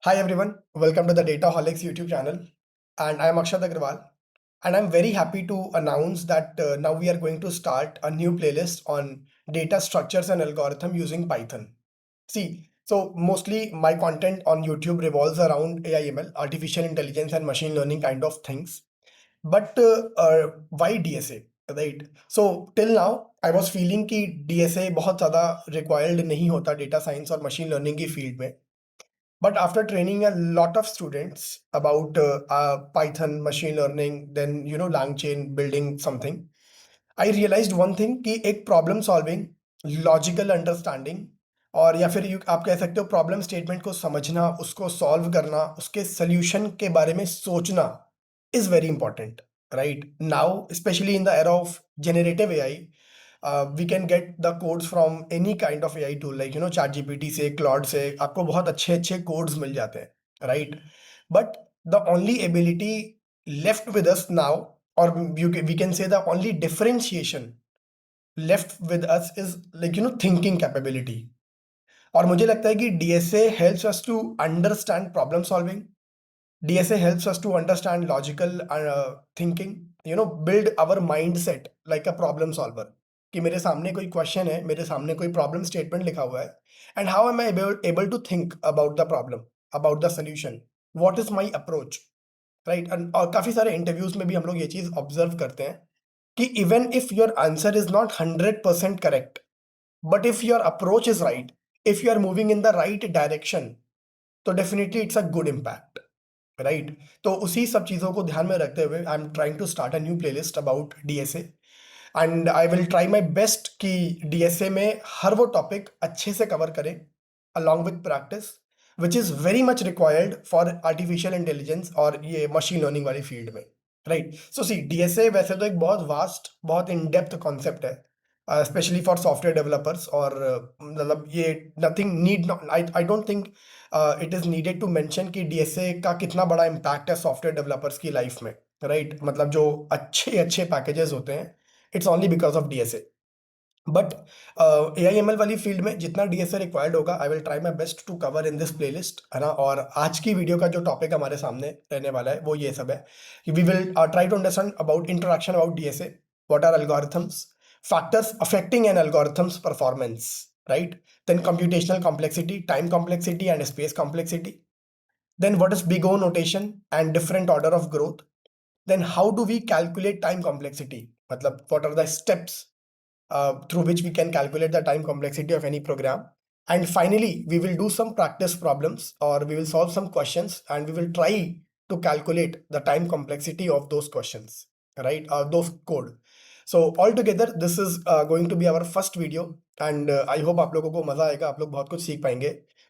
Hi everyone, welcome to the Dataholics YouTube channel, and I am Akshat Agrawal, and I'm very happy to announce that now we are going to start a new playlist on data structures and algorithm using Python. See, so mostly my content on YouTube revolves around AI/ML, artificial intelligence and machine learning kind of things. But why DSA, right? So till now I was feeling कि DSA बहुत ज़्यादा required नहीं होता data science और machine learning की field में. But after training a lot of students about Python, machine learning, then LangChain, building something, I realized one thing कि एक problem solving, logical understanding और या फिर आप कह सकते हो प्रॉब्लम स्टेटमेंट को समझना, उसको सॉल्व करना, उसके सॉल्यूशन के बारे में सोचना is very important, right? Now specially in the era of generative AI, we can get the codes from any kind of AI tool, like ChatGPT से, क्लॉड से आपको बहुत अच्छे अच्छे कोड्स मिल जाते हैं, right? But the only ability left with us now, or we can say the only differentiation left with us is thinking capability. और मुझे लगता है कि DSA helps us to understand problem solving, DSA helps us to understand logical thinking, build our mind set like a problem solver, कि मेरे सामने कोई question है, मेरे सामने कोई प्रॉब्लम स्टेटमेंट लिखा हुआ है, and how am I able to think about the problem, about the solution, what is my approach, right? और काफी सारे इंटरव्यूज में भी हम लोग ये चीज ऑब्जर्व करते हैं कि even if your answer is not 100% correct, but if your approach is right, if you are moving in the right direction, तो definitely it's a good impact, right? तो उसी सब चीज़ों को ध्यान में रखते हुए I am trying to start a new playlist about DSA, and I will try my best कि डीएसए में हर वो टॉपिक अच्छे से कवर करें along with practice, which is very much required for artificial intelligence और ये मशीन लर्निंग वाली फील्ड में, राइट? सो सी, डीएसए वैसे तो एक बहुत वास्ट, बहुत इन डेप्थ कॉन्सेप्ट है, स्पेशली फॉर सॉफ्टवेयर डेवलपर्स, और मतलब ये nothing need, I don't think it is needed to mention कि डीएसए का कितना बड़ा इम्पैक्ट है सॉफ्टवेयर डेवलपर्स की लाइफ में, राइट? मतलब जो अच्छे अच्छे पैकेजेस होते हैं, it's only because of DSA. But A I M L वाली फील्ड में जितना डीएसए रिक्वायर्ड होगा, I will try my best to cover in this playlist, है ना? और आज की वीडियो का जो टॉपिक हमारे सामने रहने वाला है वो ये सब है कि we will try to understand about introduction about DSA, what are algorithms, factors affecting an algorithm's performance, right? Then computational complexity, time complexity, and space complexity. Then what is big O notation and different order of growth. Then how do we calculate time complexity? Matlab, what are the steps through which we can calculate the time complexity of any program? And finally, we will do some practice problems, or we will solve some questions, and we will try to calculate the time complexity of those questions, right? Those code. So altogether, this is going to be our first video, and I hope आप लोगों को मजा आएगा, आप लोग बहुत कुछ सीख पाएंगे.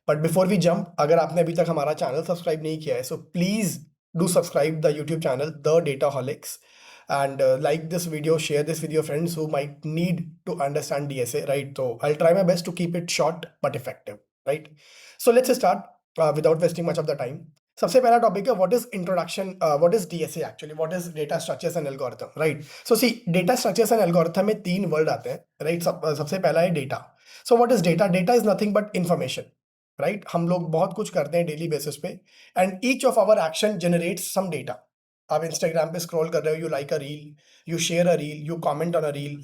बट बिफोर वी जंप, अगर आपने अभी तक हमारा चैनल सब्सक्राइब नहीं किया है, so please do subscribe the YouTube channel the Dataholics, and like this video, share this with your friends who might need to understand DSA, right? So I'll try my best to keep it short but effective, right? So let's start without wasting much of the time. सबसे पहला topic है, what is introduction, what is DSA actually, what is data structures and algorithm, right? So see, data structures and algorithm में तीन word आते हैं, right? सबसे पहला है data. So what is data? Data is nothing but information, right? हम लोग बहुत कुछ करते हैं डेली बेसिस पे, and each of our action generates some data. आप इंस्टाग्राम पे स्क्रॉल कर रहे हो, you like a reel, you share a reel, you comment on a reel,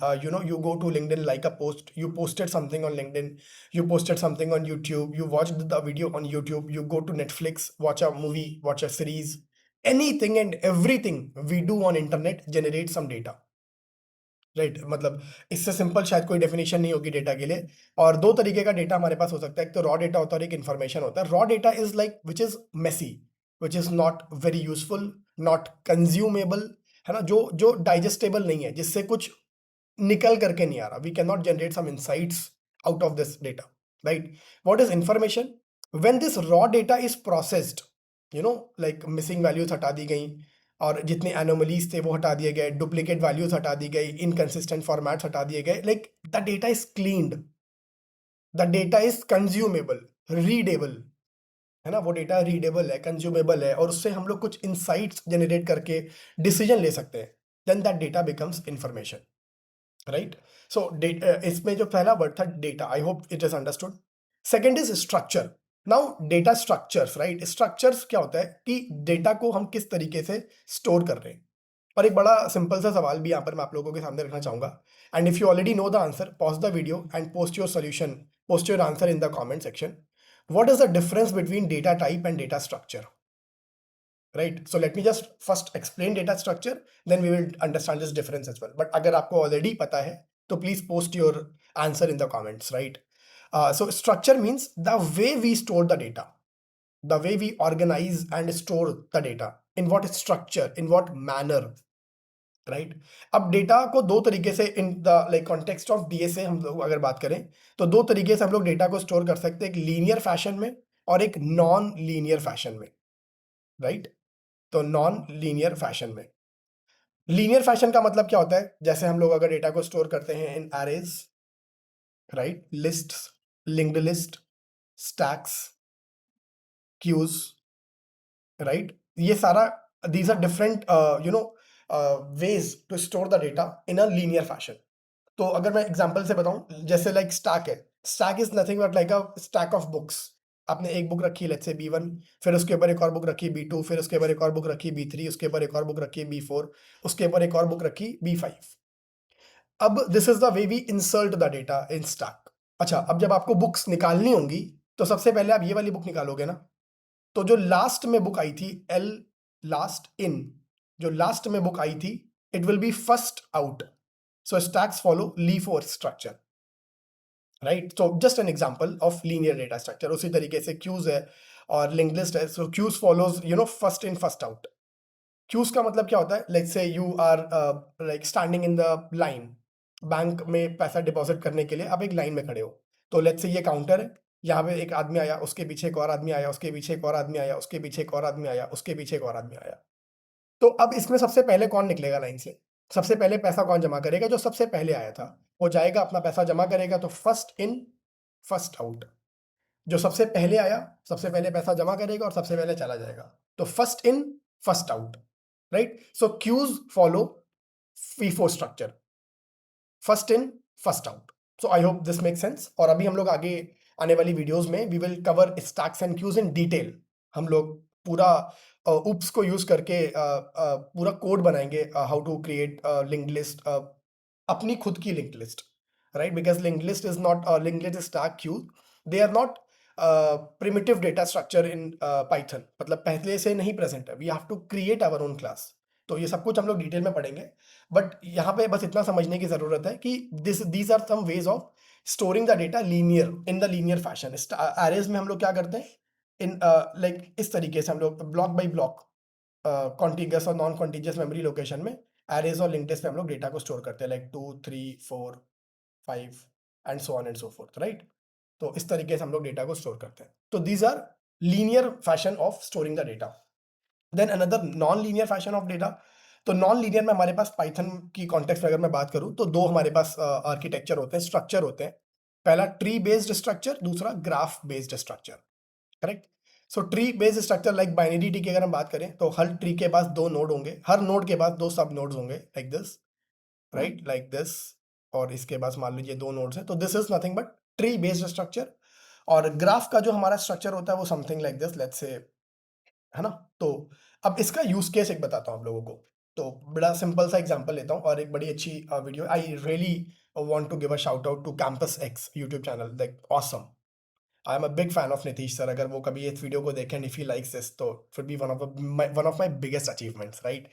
you go to LinkedIn, like a post, you posted something on LinkedIn, you posted something on YouTube, you watched the video on YouTube, you go to Netflix, watch a movie, watch a series. Anything and everything we do on internet generates some data, right? मतलब इससे simple शायद कोई definition नहीं होगी data के लिए. और दो तरीके का डेटा हमारे पास हो सकता है, एक तो रॉ डेटा होता है और एक इन्फॉर्मेशन होता है. Raw data is like which is messy, which is not very useful, not consumable, है ना? जो जो डाइजेस्टेबल नहीं है, जिससे कुछ निकल करके नहीं आ रहा. We can not generate some insights out of this data, right? What is information? When this raw data is processed, like missing values हटा दी गई, और जितने एनोमलीज थे वो हटा दिए गए, डुप्लीकेट वैल्यूज हटा दी गई, इनकंसिस्टेंट फॉर्मेट्स हटा दिए गए, like the data is cleaned, the data is consumable, readable, है ना? वो डेटा रीडेबल है, कंज्यूमेबल है, और उससे हम लोग कुछ इंसाइट्स जनरेट करके डिसीजन ले सकते हैं. Then that data becomes information, right? So इसमें जो पहला वर्ड था data, I hope it is understood. Second is structure. Now data structures, right? Structures क्या होता है कि डेटा को हम किस तरीके से स्टोर कर रहे हैं। और एक बड़ा सिंपल सा सवाल भी यहाँ पर मैं आप लोगों के सामने रखना चाहूंगा, and if you already know the answer, pause the video and post your solution, post your answer in the comment section. What is the difference between data type and data structure? Right, so let me just first explain data structure, then we will understand this difference as well. But अगर आपको already पता है तो please post your answer in the comments, right? So structure means the way we store the data, the way we organize and store the data, in what structure, in what manner, right? अब data को दो तरीके से in the like context of DSA हम लोग अगर बात करें तो दो तरीके से हम लोग डेटा को स्टोर कर सकते हैं, एक लीनियर फैशन में और एक नॉन लीनियर फैशन में, राइट? तो नॉन लीनियर फैशन में, लीनियर फैशन का मतलब क्या होता है? जैसे हम लोग अगर डेटा को स्टोर करते हैं in arrays, right, list, linked list, stacks, queues, right? ये सारा, these are different ways to store the data in a linear fashion. तो अगर मैं एग्जांपल से बताऊं, जैसे लाइक स्टैक है, stack is nothing but like a stack of books. आपने एक बुक रखी लेट्स से B1, फिर उसके ऊपर एक और बुक रखी B2, फिर उसके ऊपर एक और बुक रखी B3, उसके ऊपर एक और बुक रखी B4, उसके ऊपर एक और बुक रखी B5. अब this is the way we insert the data in stack. अच्छा, अब जब आपको बुक्स निकालनी होंगी तो सबसे पहले आप ये वाली बुक निकालोगे ना. तो जो लास्ट में बुक आई थी, एल लास्ट इन, जो लास्ट में बुक आई थी, it will be first out. So stacks follow LIFO structure, right? So just an example of linear data structure. उसी तरीके से क्यूज है और लिंक्ड लिस्ट है. So queues follows first in first out. Queues का मतलब क्या होता है? Let's say you are like standing in the line, bank में पैसा डिपॉजिट करने के लिए आप एक लाइन में खड़े हो. तो लेट्स से ये काउंटर है, यहाँ पे एक आदमी आया, उसके पीछे एक और आदमी आया, उसके पीछे एक और आदमी आया, उसके पीछे एक और आदमी आया, उसके पीछे एक और आदमी आया. तो अब इसमें सबसे पहले कौन निकलेगा लाइन से? सबसे पहले पैसा कौन जमा करेगा? जो सबसे पहले आया था वो जाएगा, अपना पैसा जमा करेगा. तो फर्स्ट इन फर्स्ट आउट. जो सबसे पहले आया सबसे पहले पैसा जमा करेगा और सबसे पहले चला जाएगा. तो first in first out, right? So queues follow FIFO structure, first in first out. So I hope this make sense. और अभी हम लोग आगे आने वाली वीडियोस में we will cover stacks and queues in detail. हम लोग पूरा उप्स को यूज करके पूरा कोड बनाएंगे, how to create linked list, अपनी खुद की linked list, right? Because linked list is not linked list, stack, queues, they are not primitive data structure in Python. मतलब पहले से नहीं प्रेजेंट है, we have to create our own class. तो ये सब कुछ हम लोग डिटेल में पढ़ेंगे. बट यहाँ पे बस इतना समझने की जरूरत है कि these are some ways of storing the data linear, in the linear fashion. Arrays में हम लोग क्या करते हैं, इन लाइक इस तरीके से हम लोग ब्लॉक बाई ब्लॉक, कॉन्टिगस और नॉन कॉन्टिगस मेमोरी लोकेशन में एरेज और लिंक्ड लिस्ट में हम लोग डेटा को स्टोर करते हैं, like 2 3 4 5 and so on and so fourth, right? तो इस तरीके से हम लोग डेटा को स्टोर करते हैं. तो these are linear fashion of storing the data. Then another non linear fashion of data. तो नॉन लीनियर में हमारे पास पाइथन की कॉन्टेक्स्ट में अगर मैं बात करूं तो दो हमारे पास आर्किटेक्चर होते हैं, स्ट्रक्चर होते हैं. पहला ट्री बेस्ड स्ट्रक्चर, दूसरा ग्राफ बेस्ड स्ट्रक्चर, करेक्ट? सो tree based structure like binary tree की अगर हम बात करें तो हर ट्री के पास दो नोड होंगे, हर नोड के पास दो सब नोड्स होंगे, like this, right, like this. और इसके पास मान लीजिए दो नोड्स हैं. तो this is nothing but tree based structure. और ग्राफ का जो हमारा स्ट्रक्चर होता है वो something like this, let's say, है ना? तो अब इसका यूज केस एक बताता हूँ आप लोगों को. तो बड़ा सिंपल सा एग्जांपल लेता हूँ और एक बड़ी अच्छी video. I really want to give a shout out to CampusX YouTube channel, like awesome. I am a big fan of Nitish sir. अगर वो कभी इस वीडियो को देखें, इफ ही लाइक्स दिस, तो फिर be one of my biggest achievements, right?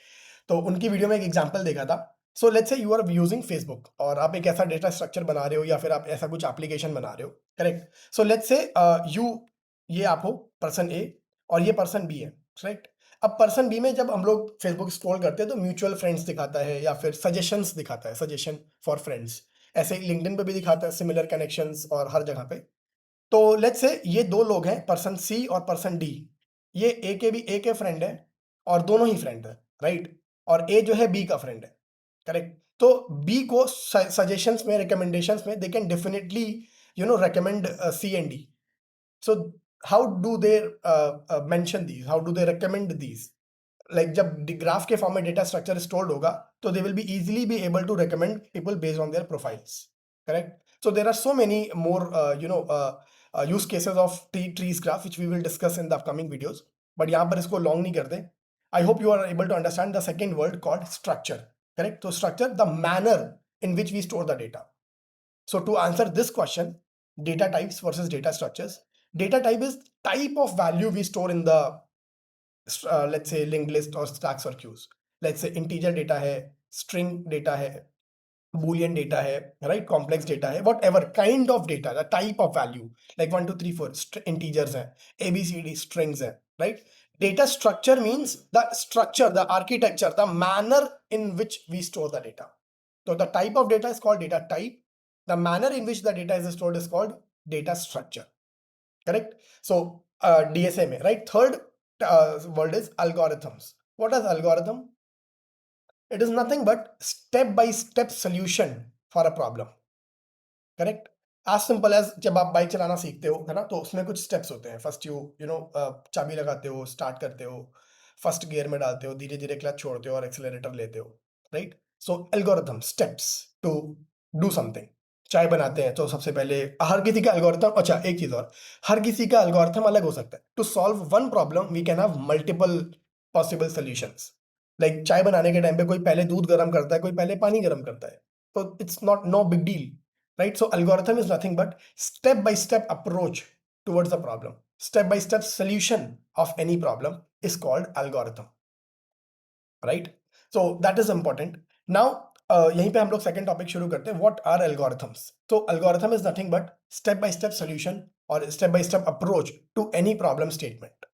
तो उनकी वीडियो में एक एग्जांपल देखा था. So let's say you are using Facebook और आप एक ऐसा डेटा स्ट्रक्चर बना रहे हो या फिर आप ऐसा कुछ एप्लीकेशन बना रहे हो, correct? So let's say you, ये आप हो पर्सन ए और ये पर्सन बी है, राइट? अब पर्सन बी में जब हम लोग फेसबुक स्क्रॉल करते हैं तो म्यूचुअल फ्रेंड्स दिखाता है या फिर सजेशंस दिखाता है, सजेशन फॉर फ्रेंड्स. ऐसे ही लिंक्डइन पे भी दिखाता है सिमिलर कनेक्शंस और हर जगह पे. तो लेट्स से ये दो लोग हैं, पर्सन सी और पर्सन डी. ये ए के भी ए के फ्रेंड है और दोनों ही फ्रेंड है, राइट? और ए जो है बी का फ्रेंड है, करेक्ट? तो बी को सजेशंस में, रिकमेंडेशंस में they can definitely recommend C and D. So how do they mention these, how do they recommend these? Like जब ग्राफ के फॉर्म में डेटा स्ट्रक्चर स्टोर्ड होगा तो they will be easily be able to recommend people based on their profiles, correct? So there are so many more use cases of trees graph which we will discuss in the upcoming videos, but यहाँ पर इसको long नहीं करते. I hope you are able to understand the second word called structure. Correct? So structure, the manner in which we store the data. So to answer this question, data types versus data structures. Data type is type of value we store in the let's say linked list or stacks or queues. Let's say integer data hai, string data hai, boolean data hai, right? Complex data hai, whatever kind of data, the type of value, like 1 2 3 4 integers hai, abcd strings hai, right? Data structure means the structure, the architecture, the manner in which we store the data. So the type of data is called data type. The manner in which the data is stored is called data structure. Correct? So DSA mein, right? Third word is algorithms. What is algorithm? It is nothing but step-by-step solution for a problem. Correct. As simple as जब आप bike चलाना सीखते हो, है ना, तो उसमें कुछ स्टेप्स होते हैं. फर्स्ट यू नो चाबी लगाते हो, स्टार्ट करते हो, फर्स्ट गियर में डालते हो, धीरे धीरे क्लच छोड़ते हो और एक्सेलरेटर लेते हो, right. So algorithm steps to do something. चाय बनाते हैं तो सबसे पहले हर किसी का एल्गोरिथम, अच्छा एक चीज और, हर किसी का एल्गोरिथम अलग हो सकता है. To solve one problem we can have multiple possible solutions. Like चाय बनाने के टाइम पे कोई पहले दूध गर्म करता है, कोई पहले पानी गर्म करता है, तो it's not know big deal, right? So algorithm is nothing but step-by-step approach towards the problem. Step-by-step solution of any problem is called algorithm, right? So that is important. Now यहीं पे हम लोग सेकंड टॉपिक शुरू करते हैं. What are algorithms? तो algorithm is nothing but step by step solution और step by step approach to any problem statement,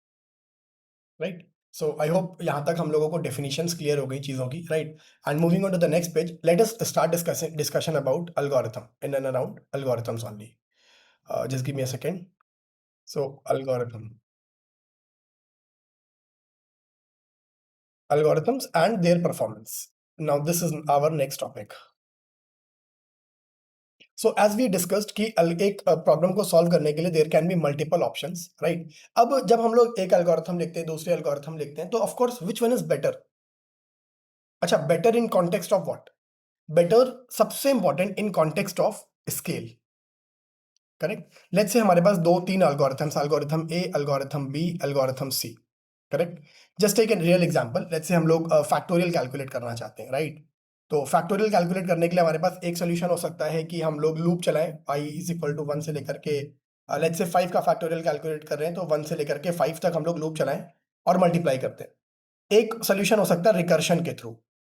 right. So I hope यहाँ तक हम लोगों को डेफिनेशंस क्लियर हो गई चीज़ों की, right. And moving on to the next page, let us start discussion about algorithm in and around algorithms only. Just give me a second. So algorithms and their performance. Now this is our next topic. So as we discussed कि एक problem को solve करने के लिए there can be multiple options, right. अब जब हम लोग एक एल्गोरिथम लिखते हैं, दूसरे एल्गोरिथम लिखते हैं, तो of course which one is better? अच्छा, better in context of what? Better सबसे important in context of scale. Correct. Let's say हमारे पास दो तीन algorithms, algorithm A, algorithm B, algorithm C. Correct. Just take a real example. Let's say हम लोग factorial calculate करना चाहते हैं, राइट. तो फैक्टोरियल कैलकुलेट करने के लिए हमारे पास एक सोल्यूशन हो सकता है कि हम लोग लूप चलाएं, आई इज इक्वल टू 1 से लेकर के लेट्स से 5 का फैक्टोरियल कैलकुलेट कर रहे हैं, तो 1 से लेकर के 5 तक हम लोग लूप चलाएं और मल्टीप्लाई करते हैं. एक सोल्यूशन हो सकता है रिकर्शन के through,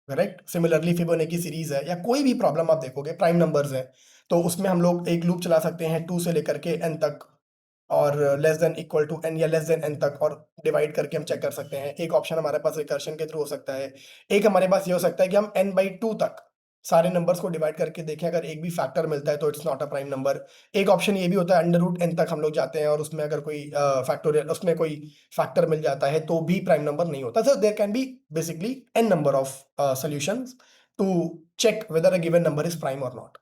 correct. Similarly Fibonacci series है या कोई भी प्रॉब्लम आप देखोगे, प्राइम नंबर्स है, तो उसमें हम लोग एक लूप चला सकते हैं 2 से लेकर के n तक, और less than equal to n या लेस देन n तक, और डिवाइड करके हम चेक कर सकते हैं. एक ऑप्शन हमारे पास रिकर्शन के थ्रू हो सकता है. एक हमारे पास ये हो सकता है कि हम n/2 तक सारे नंबर्स को डिवाइड करके देखें, अगर एक भी फैक्टर मिलता है तो it's not a prime number. एक ऑप्शन ये भी होता है √n तक हम लोग जाते हैं और उसमें अगर कोई फैक्टोरियल, उसमें कोई फैक्टर मिल जाता है तो भी प्राइम नंबर नहीं होता. So there can be basically n number of solutions to check whether a given number is prime और नॉट.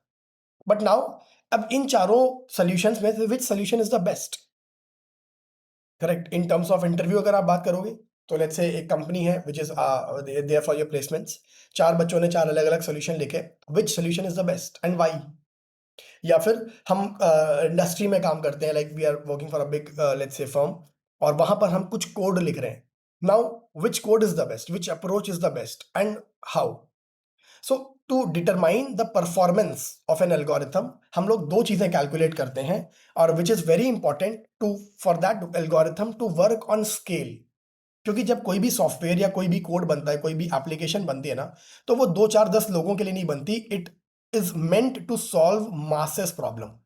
बट नाउ, अब इन चारों सॉल्यूशंस में से which solution is the best? Correct. In terms of interview अगर आप बात करोगे, तो लेट्स से एक कंपनी है which is there for your placements. 4 बच्चों ने 4 अलग अलग सोल्यूशन लिखे, which solution is the best and why? या फिर हम इंडस्ट्री में काम करते हैं, like we are working for a big let's say firm, और वहां पर हम कुछ कोड लिख रहे हैं. Now which code is the best, which approach is the best and how? So to determine the performance of an algorithm हम लोग दो चीजें कैलकुलेट करते हैं, और which is very important to for that algorithm to work on scale. क्योंकि जब कोई भी सॉफ्टवेयर या कोई भी कोड बनता है, कोई भी एप्लीकेशन बनती है ना, तो वो 2 4 10 लोगों के लिए नहीं बनती. It is meant to solve masses problem.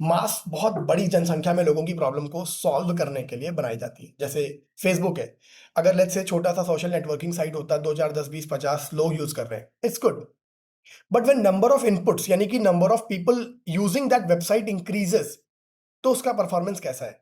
Mass बहुत बड़ी जनसंख्या में लोगों की प्रॉब्लम को सॉल्व करने के लिए बनाई जाती है. जैसे फेसबुक है, अगर लेट्स से छोटा सा सोशल नेटवर्किंग साइट होता, 2 4 10 20 50 लोग यूज कर रहे हैं, it's good. But when number of inputs यानी कि number of people using that website increases, तो उसका परफॉर्मेंस कैसा है?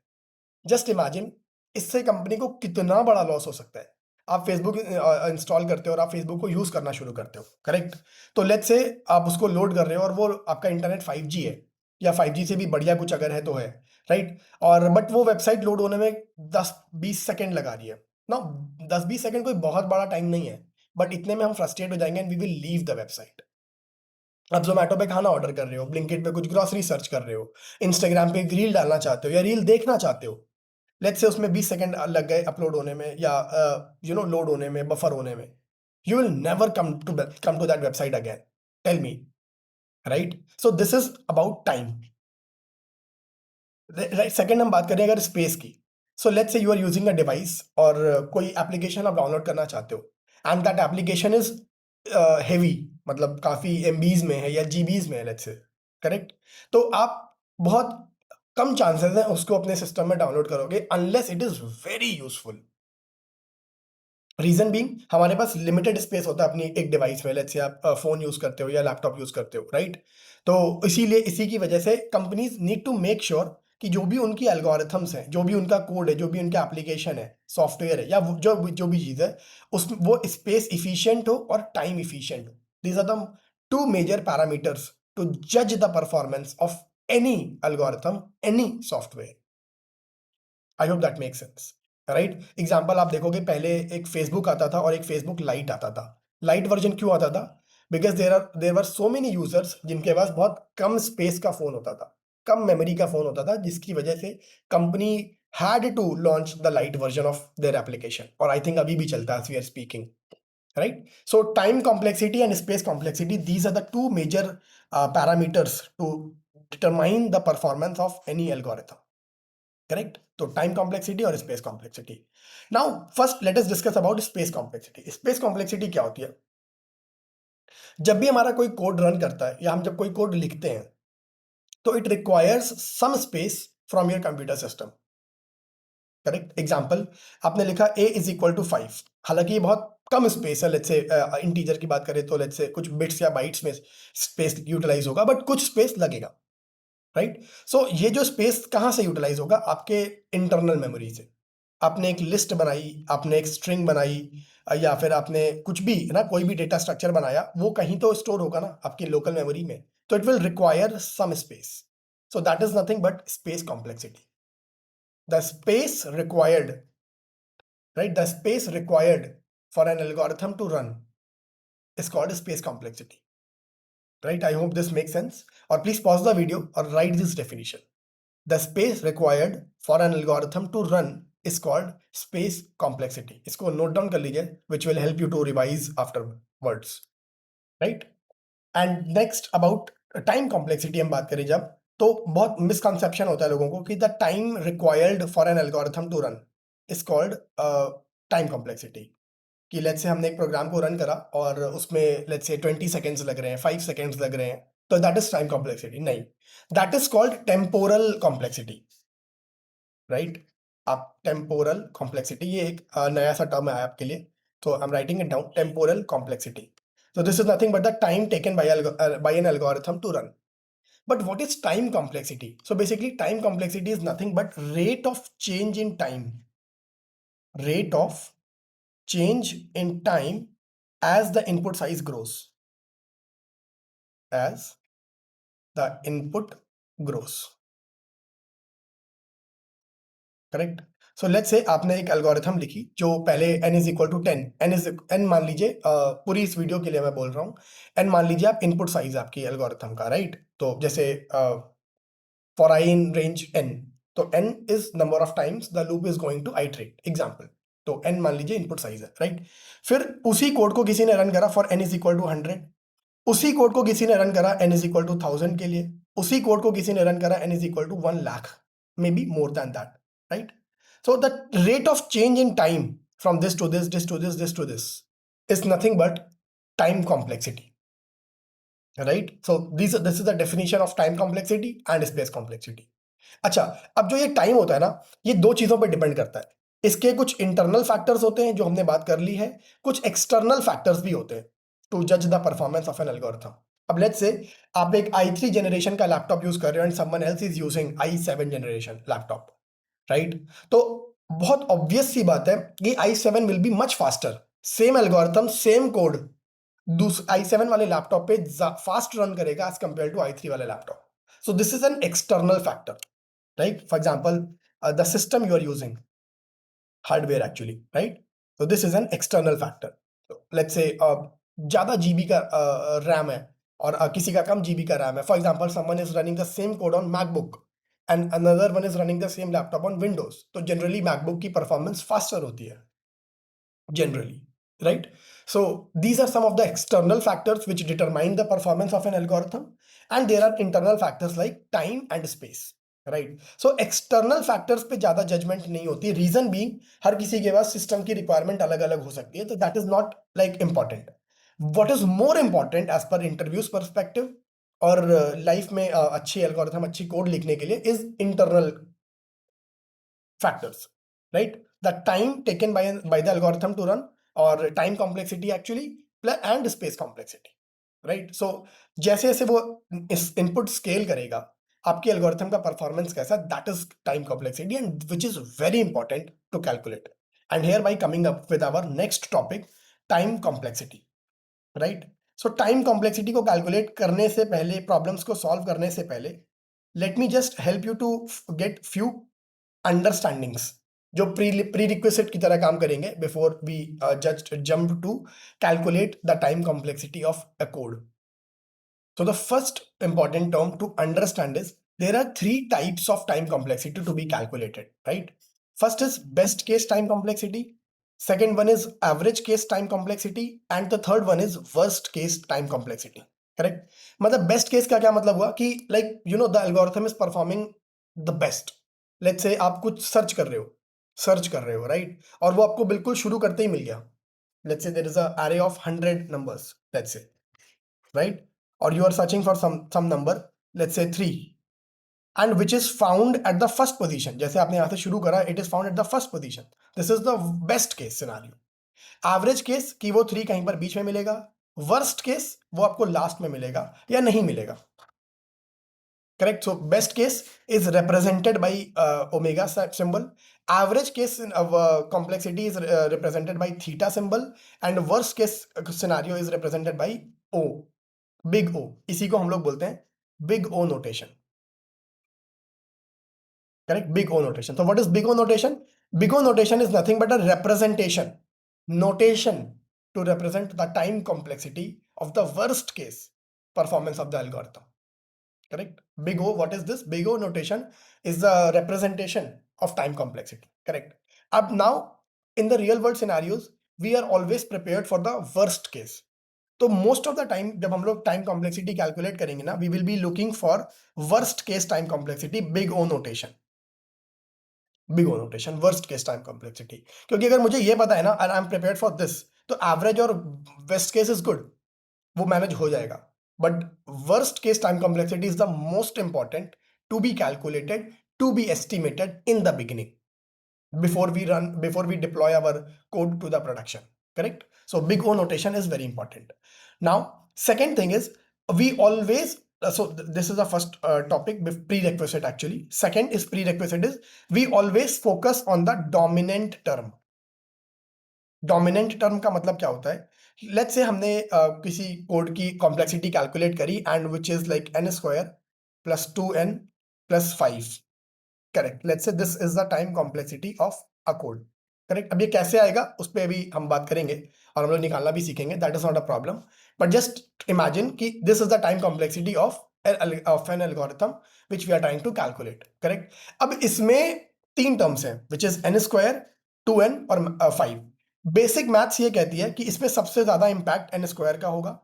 जस्ट इमेजिन, इससे कंपनी को कितना बड़ा लॉस हो सकता है. आप फेसबुक इंस्टॉल करते हो और आप फेसबुक को यूज करना शुरू करते हो, करेक्ट. तो लेट्स से आप उसको लोड कर रहे हो और वो आपका इंटरनेट 5G है, या 5G से भी बढ़िया कुछ अगर है तो है, राइट. और बट वो वेबसाइट लोड होने में 10 20 सेकेंड लगा रही है ना. 10 20 सेकेंड कोई बहुत बड़ा टाइम नहीं है, बट इतने में हम फ्रस्ट्रेट हो जाएंगे and we will leave the website, आप ज़ोमैटो पे खाना ऑर्डर कर रहे हो, ब्लिंकिट पे कुछ ग्रोसरी सर्च कर रहे हो, इंस्टाग्राम पे एक रील डालना चाहते हो या रील देखना चाहते हो। लेट्स से उसमें 20 सेकंड लग गए अपलोड होने में या लोड होने में, बफर होने में। You will never come to that website again. Tell me, right? So this is about time. Right, second हम बात करें अगर स्पेस की। So let's say you are using a device और कोई एप्लीकेशन आप डाउनलोड करना चाहते हो and that application is heavy, मतलब काफी एमबीज में है या जीबीज में है, लेट्स से, करेक्ट। तो आप बहुत कम चांसेस हैं उसको अपने सिस्टम में डाउनलोड करोगे unless it is very useful. Reason being हमारे पास लिमिटेड स्पेस होता है अपनी एक डिवाइस में, लेट्स से आप फोन यूज करते हो या लैपटॉप यूज करते हो, राइट। तो इसीलिए इसी की वजह से companies need to make sure कि जो भी उनकी एल्गोरिथम्स हैं, जो भी उनका कोड है, जो भी उनका एप्लीकेशन है, सॉफ्टवेयर है, या जो भी चीज़ है, उस वो स्पेस इफिशिएंट हो और टाइम इफिशिएंट हो। These are the two major parameters to जज the performance of any algorithm, any software. I hope that make sense, right. Example आप देखोगे, पहले एक फेसबुक आता था और एक फेसबुक लाइट आता था। लाइट वर्जन क्यों आता था? Because there were so many users जिनके पास बहुत कम स्पेस का फोन होता था, कम मेमोरी का फोन होता था, जिसकी वजह से company had to launch the light version of their application, और आई थिंक अभी भी चलता है as we are speaking, right. So time complexity and space complexity, these are the two major parameters to determine the performance of any algorithm, correct. तो time complexity और space complexity. Now first let us discuss about space complexity. Space complexity क्या होती है? जब भी हमारा कोई code run करता है या हम जब कोई कोड लिखते हैं, तो it requires some space from your computer system, correct. Example, आपने लिखा a इज इक्वल टू 5, हालांकि ये बहुत कम स्पेस है, लेट्स से इंटीजर की बात करें तो लेट्स से कुछ बिट्स या बाइट्स में स्पेस यूटिलाइज होगा, बट कुछ स्पेस लगेगा, राइट। सो ये जो स्पेस कहाँ से यूटिलाइज होगा? आपके इंटरनल मेमोरी से। आपने एक लिस्ट बनाई, आपने एक स्ट्रिंग बनाई, या फिर आपने कुछ भी ना, कोई भी डेटा स्ट्रक्चर बनाया, वो कहीं तो स्टोर होगा ना आपकी लोकल मेमोरी में, तो it will require some space. So that is nothing but space complexity. The space required, right, the space required for an algorithm to run is called space complexity, right? I hope this makes sense. Or please pause the video or write this definition. The space required for an algorithm to run is called space complexity. इसको note down कर लीजिए, which will help you to revise afterwards, right? And next about time complexity हम बात करें जब, तो बहुत misconception होता है लोगों को कि the time required for an algorithm to run is called time complexity। कि लेट्स से हमने एक प्रोग्राम को रन करा और उसमें लेट्स से 20 सेकेंड्स लग रहे हैं, 5 सेकेंड्स लग रहे हैं, तो दैट इज टाइम कॉम्प्लेक्सिटी? नहीं, that is called temporal complexity, right. आप टेम्पोरल कॉम्प्लेक्सिटी, ये एक नया सा टर्म है आपके लिए, तो I am writing it down, temporal complexity. So this is nothing but the time taken by an algorithm to run. But what is time complexity? So basically, time complexity is nothing but rate of change in time. Rate of change in time as the input size grows. As the input grows. Correct. So let's say आपने एक algorithm लिखी जो पहले n is equal to 10, n मान लीजिए, पूरी इस video के लिए मैं बोल रहा हूँ, n मान लीजिए आप इनपुट साइज आपकी एल्गोरिथम का, राइट। तो जैसे for I in range n, तो n is number of times the loop is going to iterate, example. तो n मान लीजिए इनपुट साइज है, राइट। फिर उसी कोड को किसी ने रन करा for n is equal to 100, उसी कोड को किसी ने रन करा n इज इक्वल टू 1000 के लिए, उसी कोड को किसी ने रन करा n is equal to 1 lakh, maybe more than that, right. So the rate of change in time from this to this, this to this, this to this is nothing but time complexity, right? So this is the definition of time complexity and space complexity. अच्छा, अब जो ये time होता है ना, ये दो चीजों पर डिपेंड करता है। इसके कुछ इंटरनल फैक्टर्स होते हैं जो हमने बात कर ली है, कुछ एक्सटर्नल फैक्टर्स भी होते हैं टू जज the performance of an algorithm. अब लेट्स से आप एक i3 जनरेशन का लैपटॉप यूज कर रहे हो and someone else is using i7 generation laptop, right. तो बहुत ऑब्वियस सी बात है कि i7 will be much faster, same algorithm same code i7 वाले लैपटॉप पे फास्ट रन करेगा एज कंपेयर टू i3 वाले laptop. So this is an external factor, right? For example, the system you are using, hardware actually, right? So this is an external factor. So let's say ज़्यादा GB का RAM है और किसी का कम GB का RAM है. For example someone is running the same code on MacBook and another one is running the same laptop on Windows, तो generally MacBook की परफॉर्मेंस फास्टर होती है generally, right? So these are some of the external factors which determine the performance of an algorithm, and there are internal factors like time and space, right? So external factors पे ज़्यादा judgment नहीं होती, reason being हर किसी के पास system की requirement अलग अलग हो सकती है, तो that is not like important. What is more important as per interviews perspective और लाइफ में अच्छी एल्गोरिथम अच्छी कोड लिखने के लिए is internal factors, right? The time taken by the algorithm to run, or time complexity actually, and space complexity, right? So जैसे जैसे वो इनपुट स्केल करेगा, आपकी एल्गोरिथम का परफॉर्मेंस कैसा, that is time complexity, and which is very important to calculate. And here by coming up with our next topic, time complexity, right? So time complexity को calculate करने से पहले, problems को solve करने से पहले, let me just help you to get few understandings जो prerequisite की तरह काम करेंगे before we just jump to calculate the time complexity of a code. So the first important term to understand is there are three types of time complexity to be calculated, right? First is best case time complexity, second one is average case time complexity, and the third one is worst case time complexity. Correct? मतलब best case का क्या मतलब हुआ कि like you know the algorithm is performing the best. Let's say आप कुछ search कर रहे हो राइट, और वो आपको बिल्कुल शुरू करते ही मिल गया. Let's say there is a array of 100 numbers, let's say, right? Or you are searching for some number, let's say 3, and which is found at the first position. जैसे आपने यहाँ से शुरू करा, it is found at the first position. This is the best case scenario. Average case कि वो 3 कहीं पर बीच में मिलेगा. Worst case वो आपको लास्ट में मिलेगा या नहीं मिलेगा. Correct? So best case is represented by omega symbol. Average case complexity is represented by theta symbol, and worst case scenario is represented by O, big O. इसी को हम लोग बोलते हैं big O notation. Correct? Big O notation. So what is big O notation? Big O notation is nothing but a representation, notation to represent the time complexity of the worst case performance of the algorithm. Correct? Big O, what is this? Big O notation is the representation of time complexity. Correct? Up now, in the real world scenarios, we are always prepared for the worst case. तो most of the time जब हम लोग time complexity calculate करेंगे ना, we will be looking for worst case time complexity, big O notation. Big O notation, worst case time complexity. क्योंकि अगर मुझे ये पता है ना, and I am prepared for this, तो एवरेज और वेस्ट केस इज गुड, वो मैनेज हो जाएगा. But worst case time complexity is the most important to be calculated, to be estimated in the beginning, before we deploy our code to the production. Correct? So big O notation is very important. Now second thing is we always this is the first topic, prerequisite actually. Second is prerequisite is we always focus on the dominant term. Dominant term का मतलब क्या होता है? Let's से हमने किसी code की complexity calculate करी and which is like n square plus 2n plus 5. Correct? Let's say this is the time complexity of a code. Correct? अब ये कैसे आएगा उस पर अभी हम बात करेंगे और हम लोग निकालना भी सीखेंगे, that is not a problem. But just imagine कि this is the time complexity of an algorithm which we are trying to calculate. Correct? अब इसमें 3 टर्म्स हैं which is n square, 2n और 5. बेसिक मैथ्स ये कहती है कि इसमें सबसे ज्यादा इंपैक्ट n स्क्वायर का होगा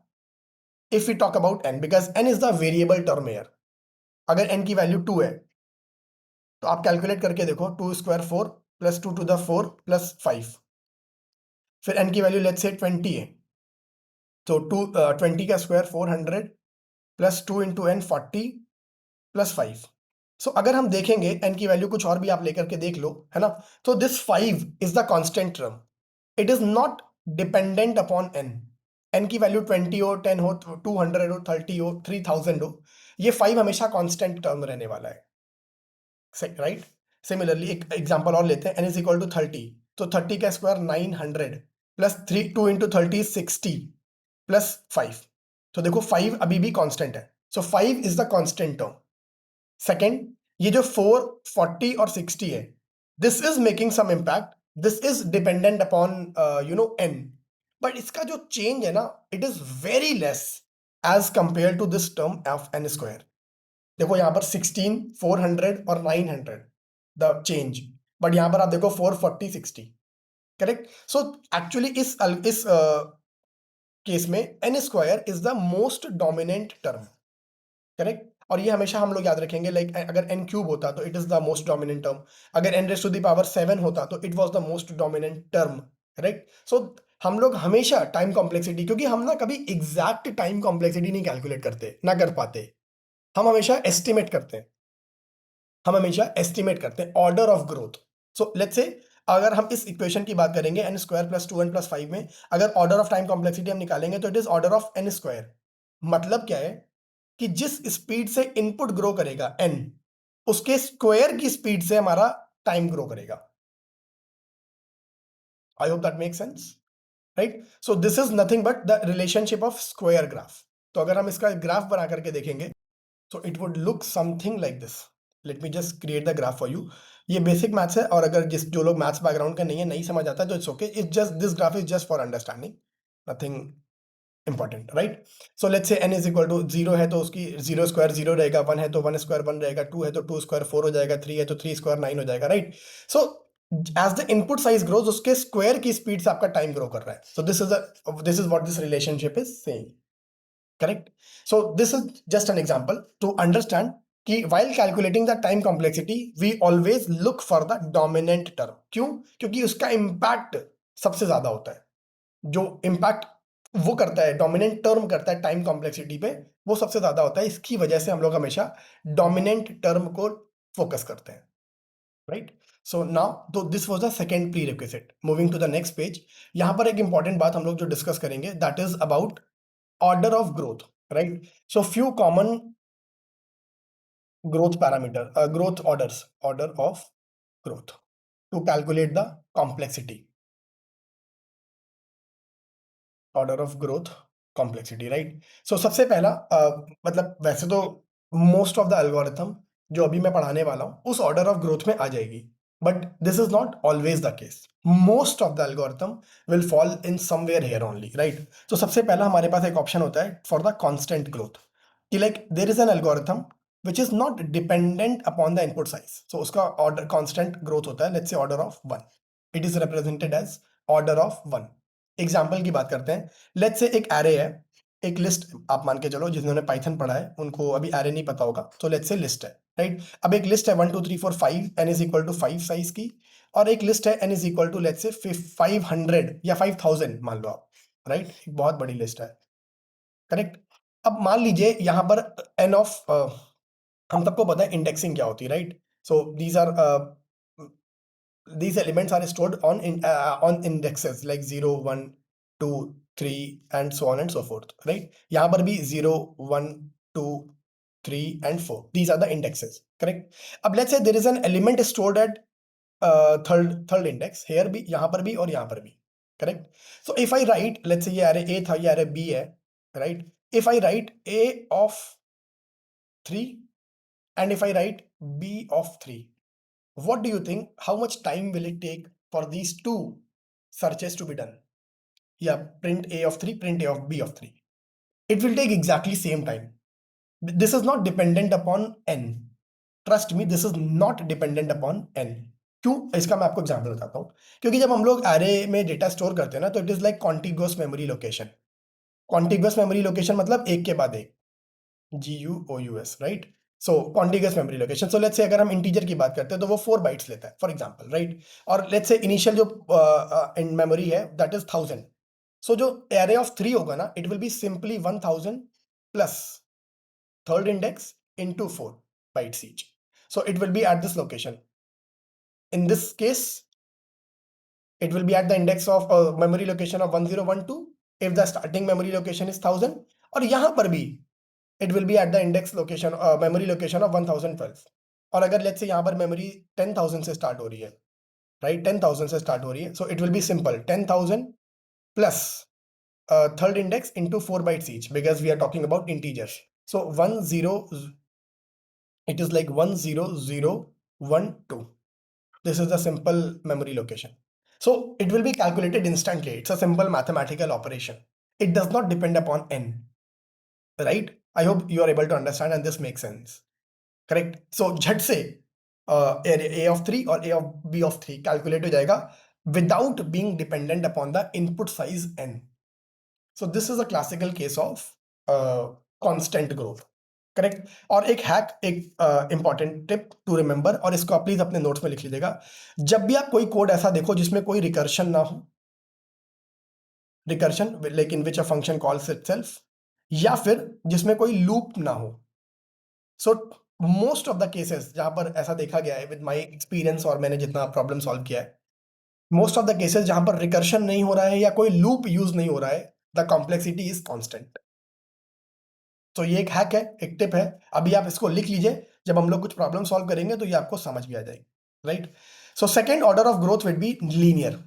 if we talk about n, because n is the variable term here. अगर n की वैल्यू 2 है तो आप कैलकुलेट करके देखो, 2 square 4 plus 2 to the 4 plus 5. फिर n की वैल्यू लेट्स से 20 है, तो 20 का square 400 plus 2 into n 40 plus 5. So अगर हम देखेंगे n की वैल्यू कुछ और भी आप लेकर के देख लो, है ना, तो this 5 is the constant term. It is not dependent upon n की वैल्यू 20 हो, 10 हो, 200 हो, 30 हो, 3000 हो, ये 5 हमेशा कॉन्स्टेंट टर्म रहने वाला है. राइट? सिमिलरली एक एग्जांपल और लेते हैं, n इज इक्वल टू 30, तो 30 का स्क्वायर 900 प्लस 3 2 इंटू 30 60 प्लस 5. तो देखो 5 अभी भी कांस्टेंट है, so 5 is the constant term. Second, ये जो 4 40 और 60 है, this is making some impact, this is dependent upon n, but इसका जो चेंज है ना, it is very less. As compare to this term of n square. देखो यहाँ पर 16, 400 और 900 द चेंज, बट यहाँ पर आप देखो 440, 60। करेक्ट। सो एक्चुअली इस केस में n square is the most dominant term. Correct. और ये हमेशा हम लोग याद रखेंगे, लाइक अगर एन क्यूब होता तो it is the most dominant term, अगर n raise to the power 7 होता तो it was the most dominant term. Correct. So हम लोग हमेशा टाइम कॉम्प्लेक्सिटी, क्योंकि हम ना कभी एग्जैक्ट टाइम कॉम्प्लेक्सिटी नहीं कैलकुलेट करते, ना कर पाते, हम हमेशा एस्टिमेट करते हैं, हम हमेशा एस्टिमेट करते हैं order of growth. So let's say अगर हम इस इक्वेशन की बात करेंगे एन स्क्वायर प्लस 2n+5 में, अगर ऑर्डर ऑफ टाइम कॉम्प्लेक्सिटी हम निकालेंगे तो it is order of n square. मतलब क्या है कि जिस स्पीड से इनपुट ग्रो करेगा एन, उसके स्क्वायर की स्पीड से हमारा टाइम ग्रो करेगा। I hope that make sense, right. So this is nothing but the relationship of square graph. तो अगर हम इसका ग्राफ बना करके देखेंगे तो it would look something like this. Let me just create the graph for you. ये basic maths है, और अगर जो लोग मैथ्स बैकग्राउंड का नहीं है, नहीं समझ आता तो it's okay, it's just this graph is just for understanding, nothing important, right. So let's say n is equal to 0 है तो उसकी 0 स्क्वायर 0 रहेगा, 1 है तो 1 स्क्वायर 1 रहेगा, 2 है तो 2 स्क्वायर 4 हो जाएगा, 3 है तो 3 स्क्वायर 9 हो जाएगा, right. So as the input size grows, उसके स्क्वायर की स्पीड से आपका टाइम ग्रो कर रहा है। So this is what this relationship is saying. Correct. So this is just an example to understand कि while calculating the time complexity we always look for the dominant term। क्यों? क्योंकि उसका impact सबसे ज्यादा होता है। जो impact वो करता है, dominant term करता है time complexity पे, वो सबसे ज्यादा होता है। इसकी वजह से हम लोग हमेशा dominant term को focus करते हैं, right? So now तो this was the second prerequisite। Moving to the next page, यहाँ पर एक important बात हम लोग जो discuss करेंगे, that is about order of growth, right? So few common growth parameter, growth orders, order of growth to calculate the complexity, order of growth complexity, right? So सबसे पहला मतलब वैसे तो most of the algorithm जो अभी मैं पढ़ाने वाला हूं उस order of growth में आ जाएगी, but this is not always the case। most of the algorithm will fall in somewhere here only, right? तो सबसे पहला हमारे पास एक ऑप्शन होता है for the constant growth कि like there is an algorithm which is not dependent upon the input size। so उसका order constant growth होता है, let's say order of 1। it is represented as order of 1। Example की बात करते हैं, let's say एक array है, एक लिस्ट आप मान के चलो, जिन्होंने पाइथन पढ़ा है उनको अभी एरे नहीं पता होगा, तो लेट्स से लिस्ट है, राइट। अब एक लिस्ट है 1 2 3 4 5 n is equal to 5 size की, और एक लिस्ट है n is equal to let's say 500 या 5000 मान लो आप, राइट। एक बहुत बड़ी लिस्ट है, करेक्ट। अब मान लीजिए यहाँ पर एन ऑफ हम सबको पता है इंडेक्सिंग क्या होती है, right. So these are these elements are stored on indexes like 0 1 2 3 and so on and so forth, right। यहाँ पर भी 0 1 2 3 and 4, these are the indexes, correct। अब let's say there is an element stored at third index, here भी, यहाँ पर भी और यहाँ पर भी, correct। so if I write, let's say ये array A था, ये array B है, right। if I write A of 3 and if I write B of 3, what do you think, how much time will it take for these two searches to be done? Yeah, print A of 3, print A of B of 3, it will take exactly same time। this is not dependent upon n, trust me, this is not dependent upon n। क्यों? इसका मैं आपको example बताता हूँ। क्योंकि जब हम लोग एरे में डेटा स्टोर करते हैं ना, तो it is like contiguous memory location. Contiguous memory location मतलब एक के बाद एक, GUOUS, right. So contiguous memory location, so let's say अगर हम इंटीजर की बात करते हैं तो वो 4 बाइट्स लेता है फॉर एग्जांपल, राइट। और लेट्स से इनिशियल जो इन मेमोरी है दैट इज 1000। सो जो एरे ऑफ 3 होगा ना, it will be simply 1000 plus third index into 4 bytes each. So it will B at this location. In this case it will be at the index of memory location of 1012 if the starting memory location is 1000, और यहां पर भी it will be at the index location memory location of 1012। और अगर let's say यहाँ पर memory 10,000 से start हो रही है, राइट, 10,000 से स्टार्ट हो रही है, so it will be simple 10,000 plus third index into 4 bytes each, because we are talking about integers. So 10 it is like 10012, this is the simple memory location। so it will be calculated instantly, it's a simple mathematical operation, it does not depend upon n, right? I hope you are able to understand and this makes sense. Correct? So झट से a of 3 और a of b of 3 calculate हो जाएगा without being dependent upon the input size n. So this is a classical case of constant growth. Correct? और एक hack, एक important tip to remember, और इसको आप प्लीज अपने नोट्स में लिख लीजिएगा। जब भी आप कोई कोड ऐसा देखो जिसमें कोई रिकर्शन ना हो, recursion like in which a function calls itself, या फिर जिसमें कोई लूप ना हो, सो मोस्ट ऑफ द केसेस जहां पर ऐसा देखा गया है विद माय एक्सपीरियंस और मैंने जितना प्रॉब्लम सॉल्व किया है, मोस्ट ऑफ द केसेस जहां पर रिकर्शन नहीं हो रहा है या कोई लूप यूज नहीं हो रहा है, द कॉम्प्लेक्सिटी इज कांस्टेंट। तो ये एक हैक है, एक टिप है, अभी आप इसको लिख लीजिए, जब हम लोग कुछ प्रॉब्लम सॉल्व करेंगे तो ये आपको समझ भी आ जाएगी, right? So second order of growth will be linear,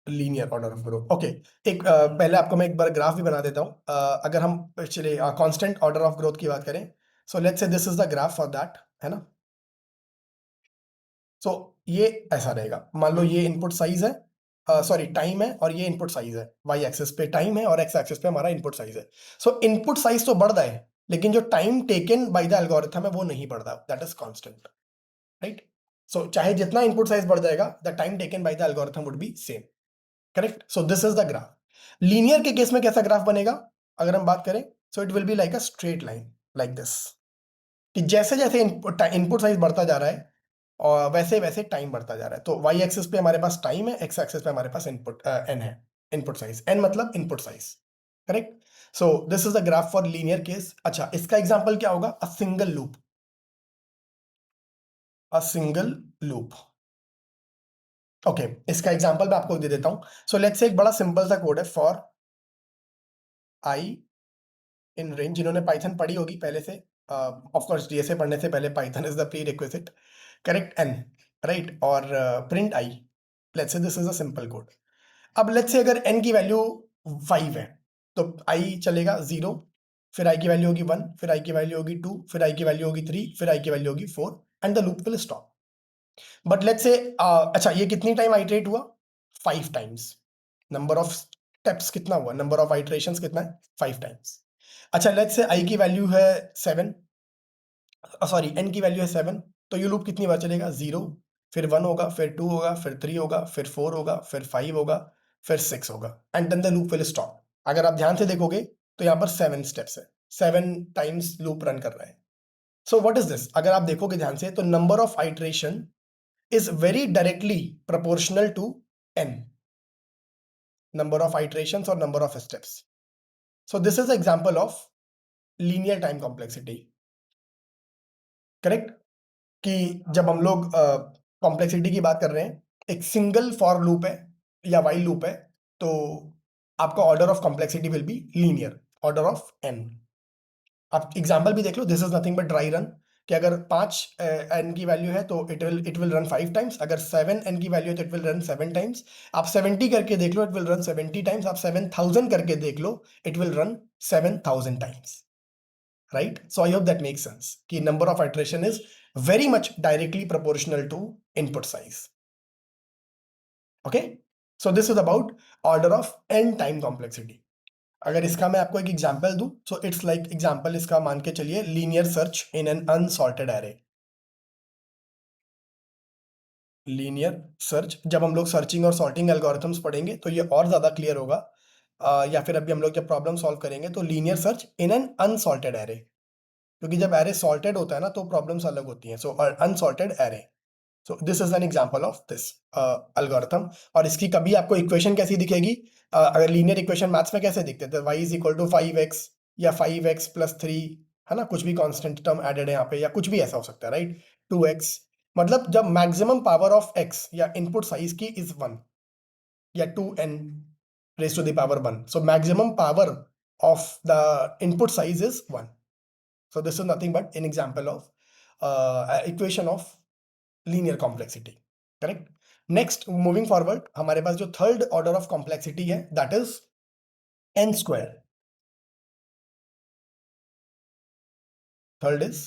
linear order of growth. Okay, एक पहले आपको मैं एक बार ग्राफ भी बना देता हूं। अगर हम चलिए कांस्टेंट ऑर्डर ऑफ ग्रोथ की बात करें, सो let's say this is the graph for that, है ना? सो ये ऐसा रहेगा, मान लो ये इनपुट साइज है, सॉरी टाइम है, और ये इनपुट साइज है, वाई एक्सिस पे टाइम है और एक्स एक्सिस पे हमारा इनपुट साइज है। सो इनपुट साइज तो बढ़ रहा है, लेकिन जो time taken by the algorithm है वो नहीं बढ़ रहा, दैट इज कांस्टेंट, राइट? सो चाहे जितना इनपुट साइज बढ़ जाएगा, the time taken by the algorithm would be same, correct? So this is the graph. Linear के केस में कैसा ग्राफ बनेगा अगर हम बात करें? सो it will be like a straight line like this, कि जैसे जैसे इनपुट साइज बढ़ता जा रहा है और वैसे वैसे टाइम बढ़ता जा रहा है। तो वाई एक्सिस पे हमारे पास टाइम है, एक्स एक्सिस पे हमारे पास इनपुट एन है, इनपुट साइज एन मतलब input size, correct? So this is the graph for linear case. अच्छा, इसका एग्जांपल क्या होगा? A single loop, a single loop. Okay, इसका एग्जांपल मैं आपको दे देता हूं। सो लेट्स से एक बड़ा सिंपल सा कोड है फॉर आई इन रेंज। जिन्होंने पाइथन पढ़ी होगी पहले से, ऑफ कोर्स डीएसए पढ़ने से पहले Python is the prerequisite, correct? N, right? और print i, let's say this is a simple code. अब लेट्स से अगर n की वैल्यू 5 है, तो i चलेगा 0, फिर i की वैल्यू होगी 1, फिर i की वैल्यू होगी 2, फिर i की वैल्यू होगी 3, फिर i की वैल्यू होगी 4, and the loop will stop. But let's say अच्छा, ये कितनी टाइम आइटरेट हुआ? 5 टाइम्स। नंबर ऑफ स्टेप्स कितना हुआ? नंबर ऑफ आइटरेशंस कितना है? 5 टाइम्स। अच्छा, लेट्स से i की वैल्यू है 7, सॉरी n की वैल्यू है 7, तो ये लूप कितनी बार चलेगा? 0, फिर 1 होगा, फिर 2 होगा, फिर 3 होगा, फिर 4 होगा, फिर 5 होगा, फिर 6 होगा, and then the loop will stop. अगर आप ध्यान से देखोगे तो यहाँ पर 7 स्टेप्स है, 7 टाइम्स लूप रन कर रहा है। So what is this? अगर आप देखोगे ध्यान से तो number of iteration is very directly proportional to n, number of iterations और number of steps. So this is example of linear time complexity, correct? कि जब हम लोग कॉम्प्लेक्सिटी की बात कर रहे हैं, एक सिंगल फॉर लूप है या वाइल लूप है, तो आपका order of complexity will be linear, order of n. आप एग्जांपल भी देख लो, this is nothing but dry run, कि अगर 5 एन की वैल्यू है तो इट विल रन 5 टाइम्स, अगर 7 एन की वैल्यू है तो इट विल रन 7 टाइम्स। आप 70 करके देख लो, इट विल रन 70 टाइम्स। आप 7000 करके देख लो, it will run 7000 times, right? So I hope that makes sense कि number of iteration is very much directly proportional to input size. Okay, so this is about order of n time complexity. अगर इसका मैं आपको एक example दूं, so it's like example इसका मान के चलिए linear search in an unsorted array. Linear search, जब हम लोग सर्चिंग और सॉर्टिंग एल्गोरिथम्स पढ़ेंगे तो ये और ज्यादा क्लियर होगा, या फिर अभी हम लोग जब प्रॉब्लम सॉल्व करेंगे तो linear search in an unsorted array, क्योंकि जब एरे सॉर्टेड होता है ना तो प्रॉब्लम्स अलग होती हैं। So unsorted array, so this is an example of this algorithm. और इसकी कभी आपको इक्वेशन कैसी दिखेगी? अगर लीनियर इक्वेशन मैथ्स में कैसे दिखते थे? y is equal to 5x या 5x प्लस 3, है ना? कुछ भी कांस्टेंट टर्म एडेड है यहाँ पे, या कुछ भी ऐसा हो सकता है, राइट? 2x, मतलब जब मैक्सिमम पावर ऑफ x या इनपुट साइज की इज 1 या 2n raise to the power 1, so maximum power of the input size is 1. So this is nothing but an example of equation of linear complexity, correct? Next, moving forward, हमारे पास जो third order of complexity है, that is n square. Third is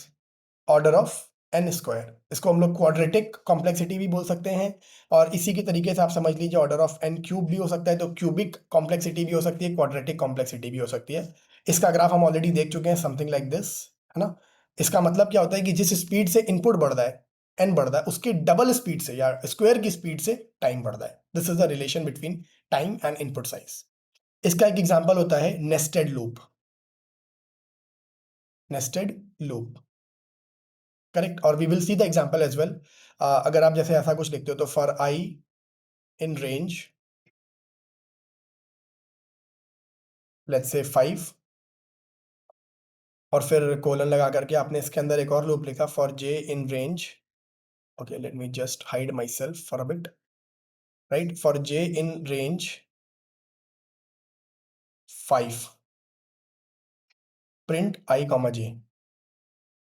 order of n square, इसको हम लोग quadratic complexity भी बोल सकते हैं, और इसी के तरीके से आप समझ लीजिए ऑर्डर ऑफ एन क्यूब भी हो सकता है, तो क्यूबिक कॉम्प्लेक्सिटी भी हो सकती है, क्वाड्रेटिक कॉम्प्लेक्सिटी भी हो सकती है। इसका ग्राफ हम ऑलरेडी देख चुके हैं, समथिंग लाइक दिस, है ना। इसका मतलब क्या होता है कि जिस स्पीड से इनपुट बढ़ रहा है, एन बढ़ रहा है, उसकी डबल स्पीड से या स्क्वायर की स्पीड से टाइम बढ़ रहा है। This is the relation between time and input size. इसका एक एग्जांपल होता है nested loop. Nested loop, correct, और we will see the example as well. अगर आप जैसे ऐसा कुछ लिखते हो तो for I in range let's say 5, और फिर कोलन लगा करके आपने इसके अंदर एक और लूप लिखा for j in range, okay let me just hide myself for a bit, right, for j in range 5 print i comma j.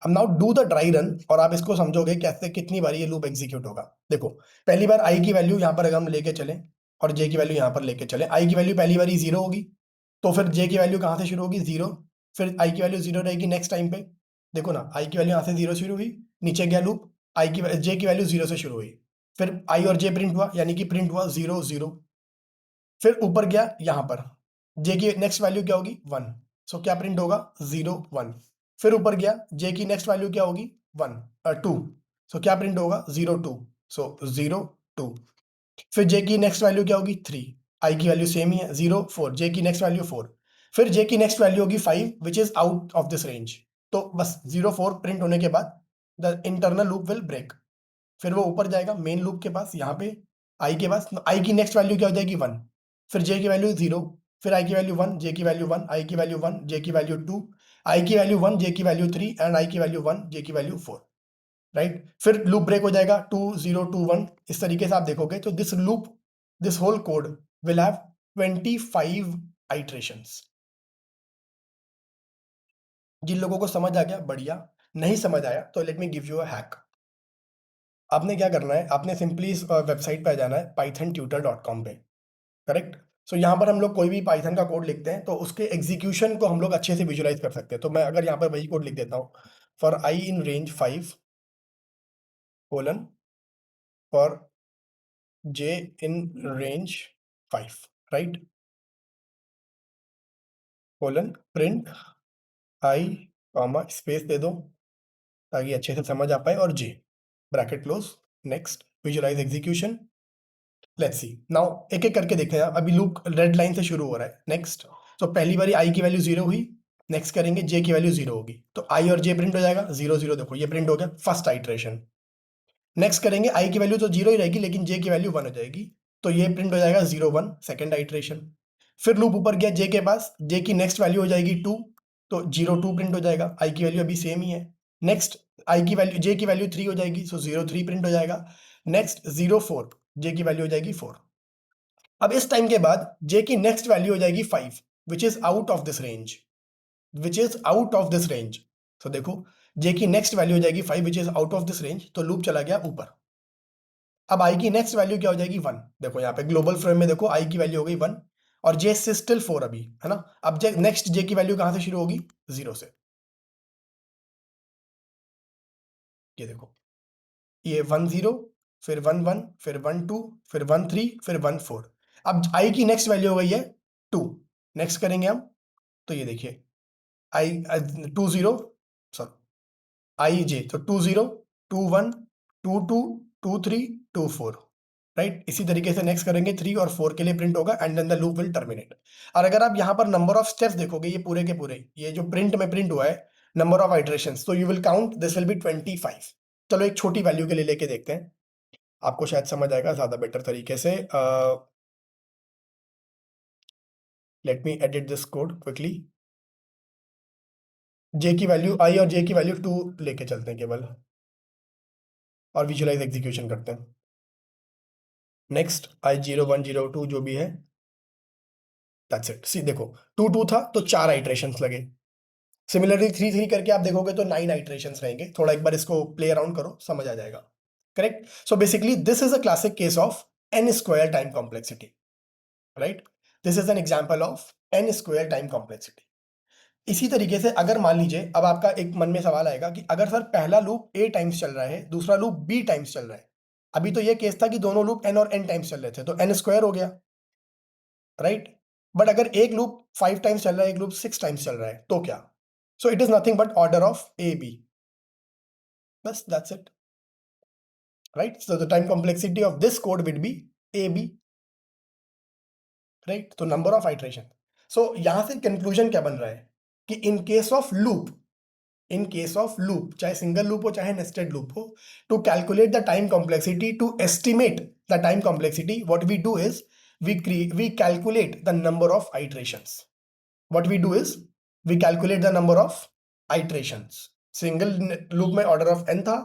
अब now do the dry run और आप इसको समझोगे कैसे, कितनी बार ये लूप एग्जीक्यूट होगा। देखो, पहली बार आई की वैल्यू यहां पर अगर हम लेके चले और जे की वैल्यू यहां पर लेके चले, आई की वैल्यू पहली बार ही 0 होगी, तो फिर जे की वैल्यू कहां से शुरू होगी, 0, फिर आई की वैल्यू 0 रहेगी नेक्स्ट टाइम पे। देखो ना, आई की वैल्यू यहां से 0 शुरू हुई, नीचे गया लूप, आई की जे की वैल्यू 0 से शुरू हुई, फिर आई और जे प्रिंट हुआ, यानी कि प्रिंट हुआ 0 0, फिर ऊपर गया यहां पर, जे की नेक्स्ट वैल्यू क्या होगी 1, सो क्या प्रिंट होगा 0 1, फिर ऊपर गया, जे की नेक्स्ट वैल्यू क्या होगी 1 2, सो क्या प्रिंट होगा 0 2, सो 0 2, फिर जे की नेक्स्ट वैल्यू क्या होगी 3, आई की वैल्यू सेम ही है 0 4, जे की नेक्स्ट वैल्यू 4, फिर जे की नेक्स्ट वैल्यू होगी 5 which is out of this range. तो बस 0 4 प्रिंट होने के बाद the internal loop will break, फिर वो ऊपर जाएगा मेन लूप के पास, यहाँ पे आई के पास, आई की नेक्स्ट वैल्यू क्या हो जाएगी 1, फिर जे की वैल्यू 0, फिर आई की वैल्यू 1, जे की वैल्यू 1, आई की वैल्यू 1, जे की वैल्यू 2, आई की वैल्यू 1, जे की वैल्यू 3, एंड आई की वैल्यू 1, जे की वैल्यू 4, राइट। फिर लूप ब्रेक हो जाएगा 2 0 2 1, इस तरीके से आप देखोगे तो this loop, this whole code will have 25 iterations. जिन लोगों को समझ आ गया बढ़िया, नहीं समझ आया तो let me give you a hack. आपने क्या करना है, आपने सिंपली इस वेबसाइट पे जाना है pythontutor.com पे, करेक्ट। सो यहाँ पर हम लोग कोई भी पाइथन का कोड लिखते हैं तो उसके एग्जीक्यूशन को हम लोग अच्छे से विजुलाइज कर सकते हैं। तो मैं अगर यहाँ पर वही कोड लिख देता हूँ, for I in range 5 colon for j in range 5, right, colon print i comma space दे दो ताकि अच्छे से समझ आ पाए, और j bracket close, next, visualize execution, let's see now, एक एक करके देखते हैं। अभी लूप रेड लाइन से शुरू हो रहा है, नेक्स्ट, तो पहली बारी आई की वैल्यू 0 हुई, नेक्स्ट करेंगे जे की वैल्यू 0 होगी, तो आई और जे प्रिंट हो जाएगा 0 0, देखो ये प्रिंट हो गया फर्स्ट आइट्रेशन। नेक्स्ट करेंगे, आई की वैल्यू तो 0 ही रहेगी लेकिन जे की वैल्यू 1 हो जाएगी, तो ये प्रिंट हो जाएगा 0 1, सेकेंड आइट्रेशन। फिर लूप ऊपर गया जे के पास, जे की नेक्स्ट वैल्यू हो जाएगी 2, तो 0 2 प्रिंट हो जाएगा, आई की वैल्यू अभी सेम ही है। नेक्स्ट आई की वैल्यू, जे की वैल्यू 3 हो जाएगी, सो 0 3 प्रिंट हो जाएगा। नेक्स्ट 0 4, जे की वैल्यू हो जाएगी 4। अब इस टाइम के बाद जे की नेक्स्ट वैल्यू हो जाएगी 5 which is out of this range, which is out of this range. तो देखो, जे की नेक्स्ट वैल्यू हो जाएगी 5 which is out of this range, तो लूप चला गया ऊपर। अब आई की नेक्स्ट वैल्यू क्या हो जाएगी 1, देखो यहाँ पे ग्लोबल फ्रेम में देखो आई की वैल्यू हो गई 1, और जे से स्टिल 4 अभी, है ना। अब जे नेक्स्ट जे की वैल्यू कहां से शुरू होगी 0 से, ये देखो, ये 1 0, फिर 1 1, फिर 1 2, फिर 1 3, फिर 1 4। अब आई की नेक्स्ट वैल्यू हो गई है 2, नेक्स्ट करेंगे हम, तो ये देखिए आई 2 0, सॉरी आई जे, तो 2 0 2 1 2 2 2 3 2 4, राइट। इसी तरीके से नेक्स्ट करेंगे 3 और 4 के लिए प्रिंट होगा, and then the loop will terminate. और अगर आप यहाँ पर नंबर ऑफ स्टेप्स देखोगे, ये पूरे के पूरे, ये जो प्रिंट में प्रिंट हुआ है नंबर ऑफ आइट्रेशंस, तो you will count this will be 25। चलो एक छोटी वैल्यू के लिए लेके देखते हैं, आपको शायद समझ आएगा ज्यादा बेटर तरीके से। Let me edit this code quickly. J की वैल्यू, आई और जे की वैल्यू 2 लेके चलते हैं केवल, और विजुलाइज एग्जीक्यूशन करते हैं। नेक्स्ट आई 0 1 0 2 जो भी है, दैट्स इट। सी देखो, 2 2 था तो 4 आइट्रेशंस लगे, सिमिलरली 3 3 करके आप देखोगे तो 9 आइट्रेशंस रहेंगे। थोड़ा एक बार इसको प्ले अराउंड करो, समझ आ जाएगा, correct. So basically this is a classic case of n square time complexity, right. This is an example of n square time complexity. इसी तरीके से अगर मान लीजिए, अब आपका एक मन में सवाल आएगा कि अगर सर पहला लूप a टाइम्स चल रहा है, दूसरा लूप b टाइम्स चल रहा है, अभी तो ये केस था कि दोनों लूप n और n टाइम्स चल रहे थे, तो n स्क्वायर हो गया, राइट? बट अगर एक लूप 5 टाइम्स चल रहा है, एक लूप 6 टाइम्स चल रहा है, तो क्या? So it is nothing but order of a b, बस that's it, right? So the time complexity of this code will be a b, right? तो नंबर ऑफ आइट्रेशन। सो यहां से कंक्लूजन क्या बन रहा है कि इन केस ऑफ लूप, चाहे सिंगल लूप हो चाहे नेस्टेड लूप हो, to calculate the time complexity, to estimate the time complexity, what we do is we calculate the number of iterations. What we do is we calculate the number of iterations. Single loop में order of n था,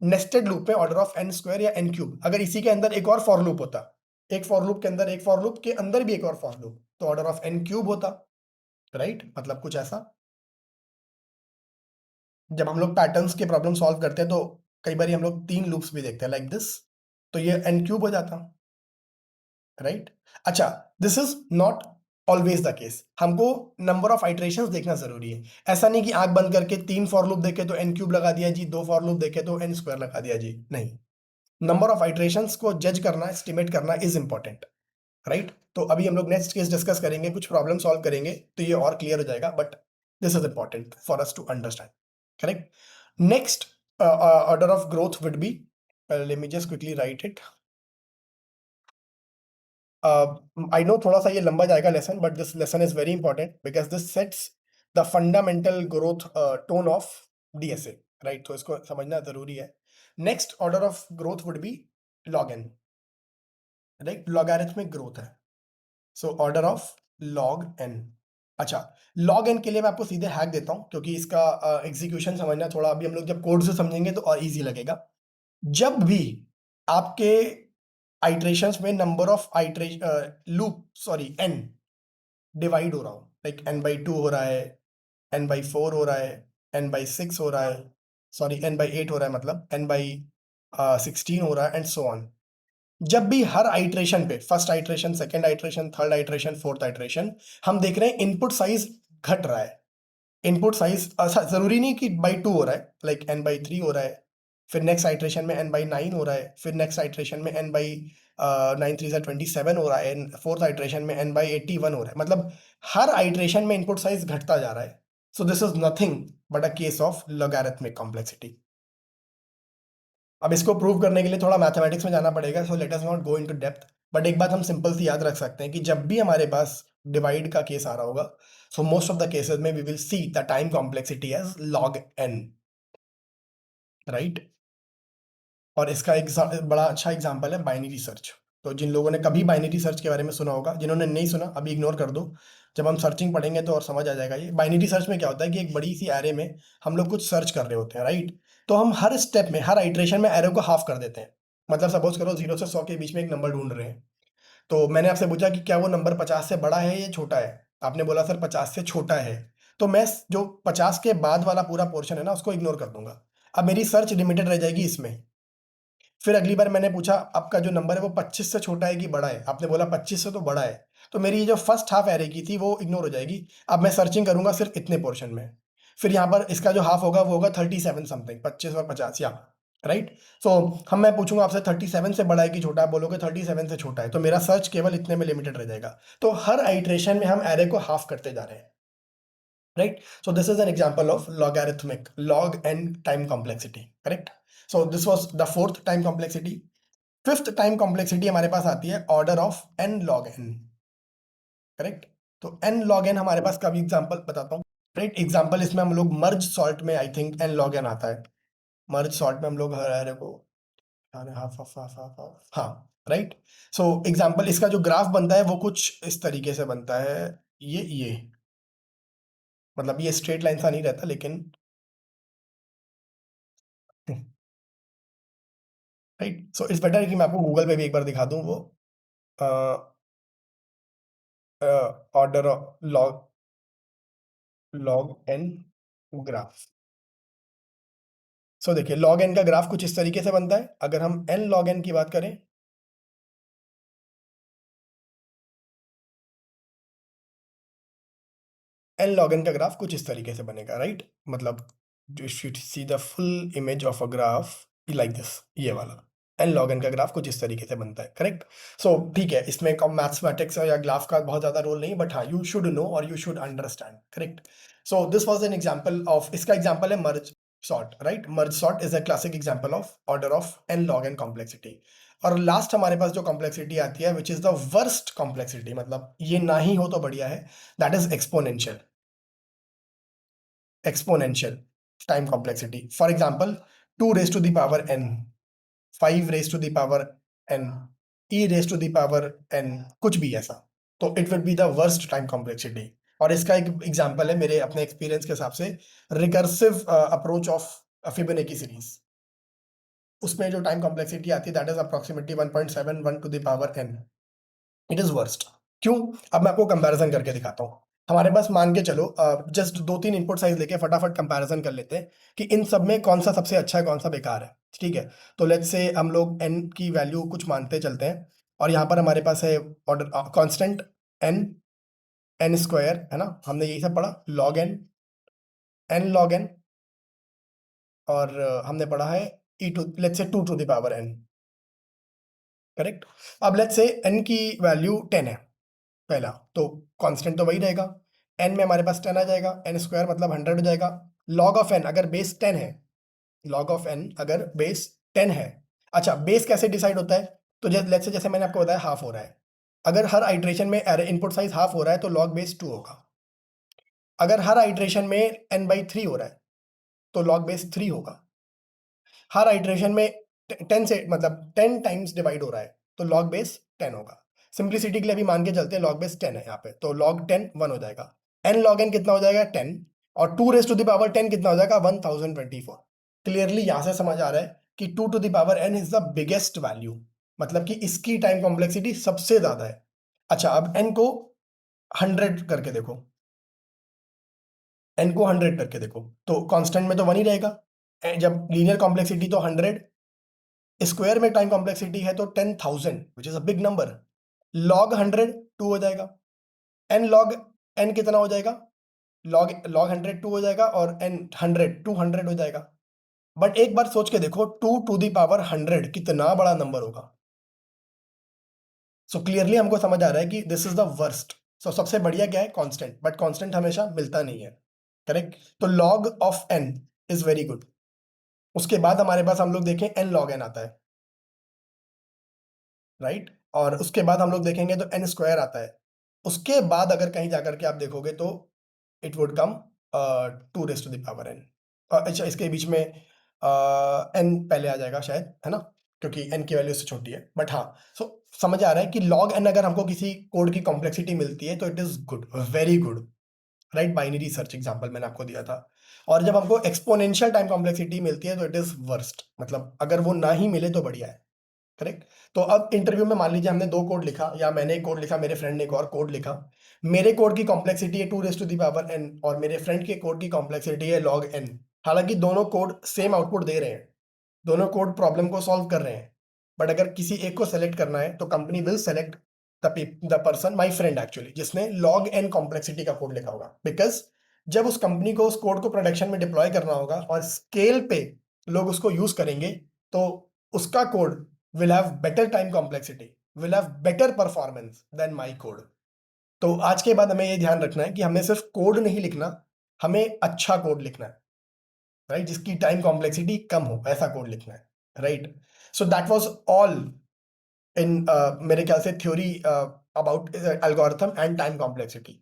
nested loop में order of n square या n cube. अगर इसी के अंदर एक और फॉर लूप होता, एक फॉर लूप के अंदर एक फॉर लूप के अंदर भी एक और फॉर लूप, तो ऑर्डर ऑफ n क्यूब होता, राइट? मतलब कुछ ऐसा। जब हम लोग पैटर्न्स के प्रॉब्लम सॉल्व करते हैं तो कई बार हम लोग 3 लूप्स भी देखते हैं लाइक दिस, तो ये n क्यूब हो जाता, राइट? अच्छा, this is not always the case, हमको नंबर ऑफ आइट्रेशंस देखना जरूरी है। ऐसा नहीं कि आंख बंद करके 3 फॉर लूप देखे तो n क्यूब लगा दिया जी, 2 फॉर लूप देखे तो n स्क्वायर लगा दिया जी, नहीं। नंबर ऑफ आइट्रेशंस को जज करना, एस्टिमेट करना इज इंपॉर्टेंट, राइट? तो अभी हम लोग नेक्स्ट केस डिस्कस करेंगे, कुछ प्रॉब्लम सॉल्व करेंगे, तो ये और क्लियर हो जाएगा, but this is important for us to understand, correct? Next order of growth would be, let me just quickly write it. I know थोड़ा सा ये लंबा जाएगा lesson, but this lesson is very important because this sets the fundamental growth tone of DSA, right? तो इसको समझना जरूरी है। Next order of growth would be log n, right? Logarithmic growth है, so order of log N. अच्छा, log N के लिए मैं आपको सीधे हैक देता हूं, क्योंकि इसका एग्जीक्यूशन समझना थोड़ा, अभी हम लोग जब कोड से समझेंगे तो और इजी लगेगा। जब भी आपके आइट्रेशंस में number of loop, sorry, n divide हो रहा हूं, लाइक n/2 हो रहा है, n/4 हो रहा है, n/6 हो रहा है, सॉरी n/8 हो रहा है, मतलब n/16 हो रहा है, एंड सो ऑन। जब भी हर आइट्रेशन पे, first iteration, second iteration, third iteration, fourth iteration, हम देख रहे हैं इनपुट साइज घट रहा है। इनपुट साइज जरूरी नहीं कि by 2 हो रहा है, लाइक n/3 हो रहा है, फिर नेक्स्ट आइट्रेशन में n/9 हो रहा है, फिर नेक्स्ट आइट्रेशन में n/9 3 27 हो रहा है, फोर्थ आइट्रेशन में n/81 हो रहा है, मतलब हर आइट्रेशन में इनपुट साइज घटता जा रहा है। So this is nothing but a case of logarithmic complexity. अब इसको प्रूव करने के लिए थोड़ा मैथमेटिक्स में जाना पड़ेगा, so let us not go into depth, but एक बात हम सिंपल सी याद रख सकते हैं कि जब भी हमारे पास डिवाइड का केस आ रहा होगा, so most of the cases में we will see the time complexity as log n, right? और इसका एक बड़ा अच्छा एग्जांपल है बाइनरी सर्च। तो जिन लोगों ने कभी बाइनरी सर्च के बारे में सुना होगा, जिन्होंने नहीं सुना अभी इग्नोर कर दो, जब हम सर्चिंग पढ़ेंगे तो और समझ आ जाएगा। ये बाइनरी सर्च में क्या होता है कि एक बड़ी सी एरे में हम लोग कुछ सर्च कर रहे होते हैं, राइट? तो हम हर स्टेप में, हर आइट्रेशन में एरे को हाफ कर देते हैं। मतलब सपोज करो 0 से 100 के बीच में एक नंबर ढूंढ रहे हैं, तो मैंने आपसे पूछा कि क्या वो नंबर 50 से बड़ा है या छोटा है? आपने बोला सर 50 से छोटा है, तो मैं जो 50 के बाद वाला पूरा पोर्शन है ना, उसको इग्नोर कर दूंगा। अब मेरी सर्च लिमिटेड रह जाएगी इसमें। फिर अगली बार मैंने पूछा आपका जो नंबर है वो 25 से छोटा है कि बड़ा है? आपने बोला 25 से तो बड़ा है, तो मेरी ये जो फर्स्ट हाफ एरे की थी वो इग्नोर हो जाएगी। अब मैं सर्चिंग करूंगा सिर्फ इतने पोर्शन में। फिर यहाँ पर इसका जो हाफ होगा वो होगा 37 समथिंग, 25 और 50 या, राइट? सो हम मैं पूछूंगा आपसे 37 से बड़ा है कि छोटा है, बोलोगे 37 से छोटा है, तो मेरा सर्च केवल इतने में लिमिटेड रह जाएगा। तो हर आइट्रेशन में हम एरे को हाफ करते जा रहे हैं, right? So this is an example of logarithmic log n time complexity, correct? So this was the fourth time complexity. Fifth time complexity हमारे पास आती है order of n log n, correct? तो n log n हमारे पास का भी example बताता हूँ, right? Example इसमें हम लोग मर्ज सॉर्ट में, I think n log n आता है। मर्ज सॉर्ट में हम लोग हर एरे को, अरे half half half half half, हाँ, राइट? सो एग्जांपल इसका जो ग्राफ बनता है वो कुछ इस तरीके से बनता है, ये मतलब ये स्ट्रेट लाइन सा नहीं रहता, लेकिन राइट? सो इट्स बेटर कि मैं आपको गूगल पे भी एक बार दिखा दूं वो order log log n graph. So देखिए लॉग एन का ग्राफ कुछ इस तरीके से बनता है। अगर हम एन लॉग एन की बात करें, एन लॉग एन का ग्राफ कुछ इस तरीके से बनेगा, राइट? मतलब you should see the full image of a graph like this, ये वाला एन लॉग एन का ग्राफ कुछ इस तरीके से बनता है, करेक्ट? सो ठीक है, इसमें कम मैथमेटिक्स या ग्राफ का बहुत ज़्यादा रोल नहीं, बट हाँ, यू शुड नो और you should understand, correct? So this was an example of, इसका एग्जाम्पल है merge sort, right? Merge sort is a classic example of order of n log n complexity. और last हमारे पास जो complexity आती है, which is the worst complexity, मतलब ये ना ही हो तो बढ़िया है, that is exponential. Exponential time complexity, for example 2 raise to the power n, 5 raise to the power n, e raise to the power n, कुछ भी ऐसा, तो it will be the worst time complexity. और इसका एक example है मेरे अपने एक्सपीरियंस के हिसाब से, recursive approach of Fibonacci series, उसमें जो टाइम कॉम्प्लेक्सिटी आती है that is approximately 1.71 to the power n। It is worst. क्यों? अब मैं आपको कंपैरिजन करके दिखाता हूँ। हमारे पास मान के चलो, जस्ट 2-3 इनपुट साइज लेके फटाफट कंपैरिजन कर लेते हैं कि इन सब में कौन सा सबसे अच्छा है, कौन सा बेकार है, ठीक है? तो लेट्स से हम लोग n की वैल्यू कुछ मानते चलते हैं, और यहाँ पर हमारे पास है order constant n, n square, है ना? हमने यही सब पढ़ा, log n log n, और हमने पढ़ा है e to, let's say 2 to the power n, correct? अब लेट्स से n की वैल्यू 10 है पहला, तो कांस्टेंट तो वही रहेगा, n में हमारे पास 10 आ जाएगा, n स्क्वायर मतलब 100 हो जाएगा। लॉग ऑफ n अगर बेस 10 है, लॉग ऑफ n अगर बेस 10 है, अच्छा बेस कैसे डिसाइड होता है? तो लेट्स से जैसे मैंने आपको बताया हाफ हो रहा है, अगर हर आइट्रेशन में इनपुट साइज हाफ हो रहा है तो लॉग बेस 2 होगा। अगर हर आइट्रेशन में n/3 हो रहा है तो लॉग बेस 3 होगा। हर आइट्रेशन में 10 से मतलब 10 टाइम्स डिवाइड हो रहा है तो लॉग बेस 10 होगा। सिंप्लिसिटी के लिए अभी मान के चलते हैं लॉग बेस 10 है यहाँ पे, तो लॉग 10 1 हो जाएगा। n log n कितना हो जाएगा? 10, और 2 रेज टू द पावर 10 कितना हो जाएगा? 1024। क्लियरली यहाँ से समझ आ रहा है कि 2 to the power n is the biggest value, मतलब कि इसकी टाइम कॉम्प्लेक्सिटी सबसे ज्यादा है। अच्छा, अब n को 100 करके देखो, n को 100 करके देखो, तो कांस्टेंट में तो 1 ही रहेगा। जब लीनियर कॉम्प्लेक्सिटी तो 100, स्क्वायर में टाइम कॉम्प्लेक्सिटी है तो 10,000, which is a big number. Log 100 2 हो जाएगा, एन लॉग एन कितना हो जाएगा? लॉग लॉग 100 2 हो जाएगा, और एन 100 200 हो जाएगा। बट एक बार सोच के देखो, 2 टू दी पावर 100 कितना बड़ा नंबर होगा। सो क्लियरली हमको समझ आ रहा है कि दिस इज द वर्स्ट। सो सबसे बढ़िया क्या है? कांस्टेंट, बट कांस्टेंट हमेशा मिलता नहीं है, करेक्ट? तो log of n is very good. उसके बाद हमारे पास हम लोग देखें एन लॉग एन आता है, राइट? और उसके बाद हम लोग देखेंगे तो एन स्क्वायर आता है। उसके बाद अगर कहीं जाकर के आप देखोगे तो it would come 2 raise to the power n. अच्छा, इसके बीच में एन पहले आ जाएगा शायद, है ना? क्योंकि एन की वैल्यू उससे छोटी है, बट हाँ। सो समझ आ रहा है कि लॉग एन अगर हमको किसी कोड की कॉम्प्लेक्सिटी मिलती है तो it is good, very good, right? Binary search example मैंने आपको दिया था। और जब हमको एक्सपोनेंशियल टाइम कॉम्प्लेक्सिटी मिलती है तो इट इज वर्स्ट, मतलब अगर वो ना ही मिले तो बढ़िया है, करेक्ट? तो अब इंटरव्यू में मान लीजिए हमने 2 कोड लिखा, या मैंने एक कोड लिखा, मेरे फ्रेंड ने एक और कोड लिखा। मेरे कोड की कॉम्प्लेक्सिटी है 2 raise to the power n, और मेरे फ्रेंड के कोड की कॉम्प्लेक्सिटी है log n। हालांकि दोनों कोड सेम आउटपुट दे रहे हैं, दोनों कोड प्रॉब्लम को सॉल्व कर रहे हैं, बट अगर किसी एक को सेलेक्ट करना है तो company will select the person, my friend actually, जिसने log n कॉम्प्लेक्सिटी का कोड लिखा होगा। बिकॉज जब उस कंपनी को उस कोड को प्रोडक्शन में डिप्लॉय करना होगा और स्केल पे लोग उसको यूज करेंगे, तो उसका code will have better time complexity, will have better performance than my code। तो आज के बाद हमें ये ध्यान रखना है कि हमें सिर्फ कोड नहीं लिखना, हमें अच्छा कोड लिखना है, राइट? जिसकी टाइम कॉम्प्लेक्सिटी कम हो, ऐसा कोड लिखना है, right? So that was all in मेरे ख्याल से theory about algorithm and time complexity,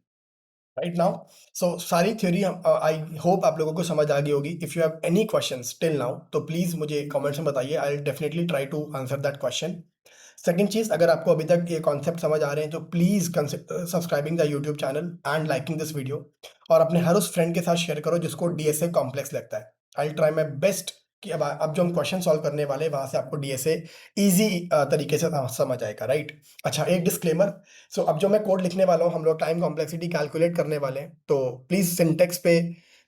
right now. So सारी थ्योरी आई होप आप लोगों को समझ आ गई होगी। If you have any questions till now तो प्लीज मुझे कमेंट्स में बताइए, I will definitely try to answer that question. Second चीज, अगर आपको अभी तक ये कॉन्सेप्ट समझ आ रहे हैं तो please consider subscribing the YouTube channel and liking this video, और अपने हर उस फ्रेंड के साथ शेयर करो जिसको डीएसए कॉम्प्लेक्स लगता है। आई ट्राई माई बेस्ट कि अब जो हम क्वेश्चन सॉल्व करने वाले हैं वहां से आपको डीएसए इजी तरीके से समझ आएगा, राइट? अच्छा, एक डिस्क्लेमर। सो अब जो मैं कोड लिखने वाला हूँ, हम लोग टाइम कॉम्प्लेक्सिटी कैलकुलेट करने वाले हैं, तो प्लीज सिंटेक्स पे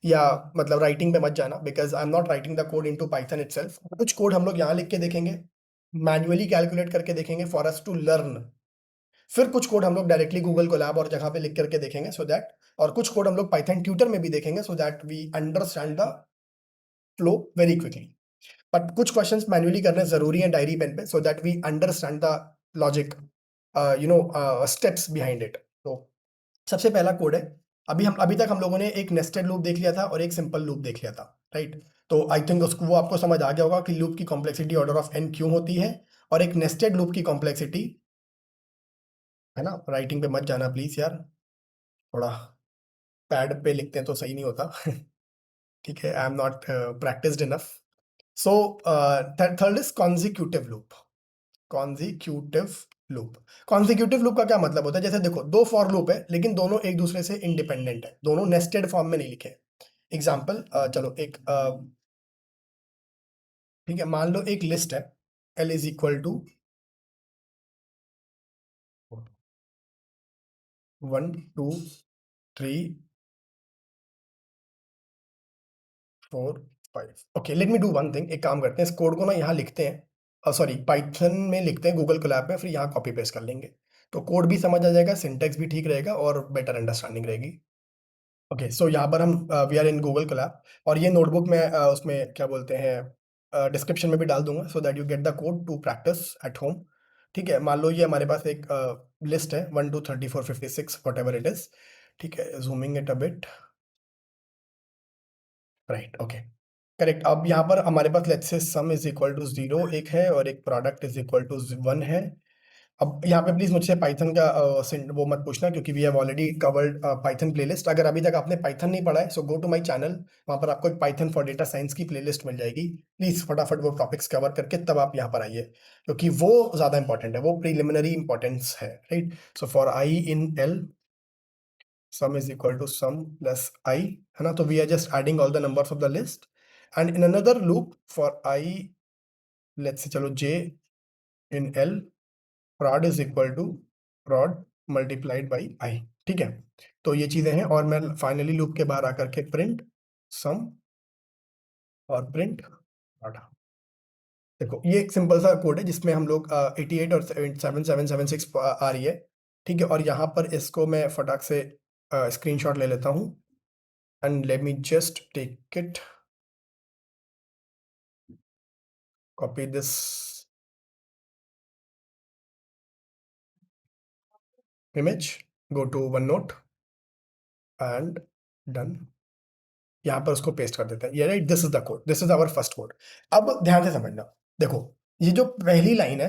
या मतलब राइटिंग पे मत जाना, because I am not writing the code into Python itself. कुछ कोड हम लोग यहाँ लिख के देखेंगे, मैन्युअली कैलकुलेट करके देखेंगे फॉर अस टू लर्न, फिर कुछ कोड हम लोग डायरेक्टली गूगल कोलैब और जगह पे लिख करके देखेंगे सो दैट, और कुछ कोड हम लोग पाइथन ट्यूटर में भी देखेंगे so that we understand the flow very quickly. But कुछ क्वेश्चंस मैन्युअली करने जरूरी है डायरी पेन पे so that we understand the logic, steps behind it. तो सबसे पहला कोड है, अभी तक हम लोगों ने एक नेस्टेड लूप देख लिया था और एक सिंपल लूप देख लिया था, राइट? तो आई थिंक उसको वो आपको समझ आ गया होगा कि लूप की कॉम्प्लेक्सिटी ऑर्डर ऑफ एन क्यों होती है, और एक नेस्टेड लूप की कॉम्प्लेक्सिटी, है ना? राइटिंग पे मत जाना प्लीज यार, थोड़ा पैड पे लिखते हैं तो सही नहीं होता। ठीक है, I am not practised enough. So third is consecutive loop. Consecutive loop, consecutive loop का क्या मतलब होता है? जैसे देखो, दो फॉर लूप है लेकिन दोनों एक दूसरे से इंडिपेंडेंट है, दोनों नेस्टेड फॉर्म में नहीं लिखे। एग्जाम्पल, चलो एक ठीक है, मान लो एक लिस्ट है, L is equal to 1 2 3 4 5। Okay, let me do one thing, एक काम करते हैं, इस कोड को ना यहाँ लिखते हैं, सॉरी पाइथन में लिखते हैं गूगल कोलैब में, फिर यहाँ कॉपी पेस्ट कर लेंगे, तो कोड भी समझ आ जाएगा, सिंटेक्स भी ठीक रहेगा और बेटर अंडरस्टैंडिंग रहेगी। ओके, सो यहाँ पर हम we are in Google Colab, और ये नोटबुक मैं उसमें क्या बोलते हैं डिस्क्रिप्शन में भी डाल दूंगा so that you get the code to practice at home. ठीक है, मान लो ये हमारे पास एक लिस्ट है 1 2 34 56 वट एवर इट इज। ठीक है, zooming it a bit, right, okay, correct. अब यहाँ पर हमारे पास let's say some is equal to 0 एक है और एक प्रोडक्ट इज इक्वल टू 1 है। अब यहाँ पे प्लीज मुझसे पाइथन का वो मत पूछना, क्योंकि we have already covered Python playlist. अगर अभी तक आपने पाइथन नहीं पढ़ा है so go to my channel, वहाँ पर आपको एक पाइथन फॉर डेटा साइंस की प्लेलिस्ट मिल जाएगी। प्लीज फटाफट वो टॉपिक्स कवर करके तब आप यहाँ पर आइए, क्योंकि वो ज्यादा इंपॉर्टेंट है, वो प्रीलिमिनरी इंपॉर्टेंस है, right? So for I in L, sum is equal to sum plus i, है ना? तो we are just adding all the numbers of the list, and in another loop for i, let's say चलो j in L, prod is equal to prod multiplied by i. ठीक है, तो ये चीजें हैं, और मैं फाइनली लूप के बाहर आकर के प्रिंट सम और प्रिंट prod। देखो, ये एक सिंपल सा कोड है जिसमें हम लोग 88 और 7776 आ रही है। ठीक है, और यहाँ पर इसको मैं फटाक से स्क्रीनशॉट ले लेता हूँ, and let me just take it, copy this image, go to OneNote and done. यहाँ पर उसको पेस्ट कर देते हैं, ये right, this is the code, this is our first code. अब ध्यान से समझना, देखो ये जो पहली लाइन है,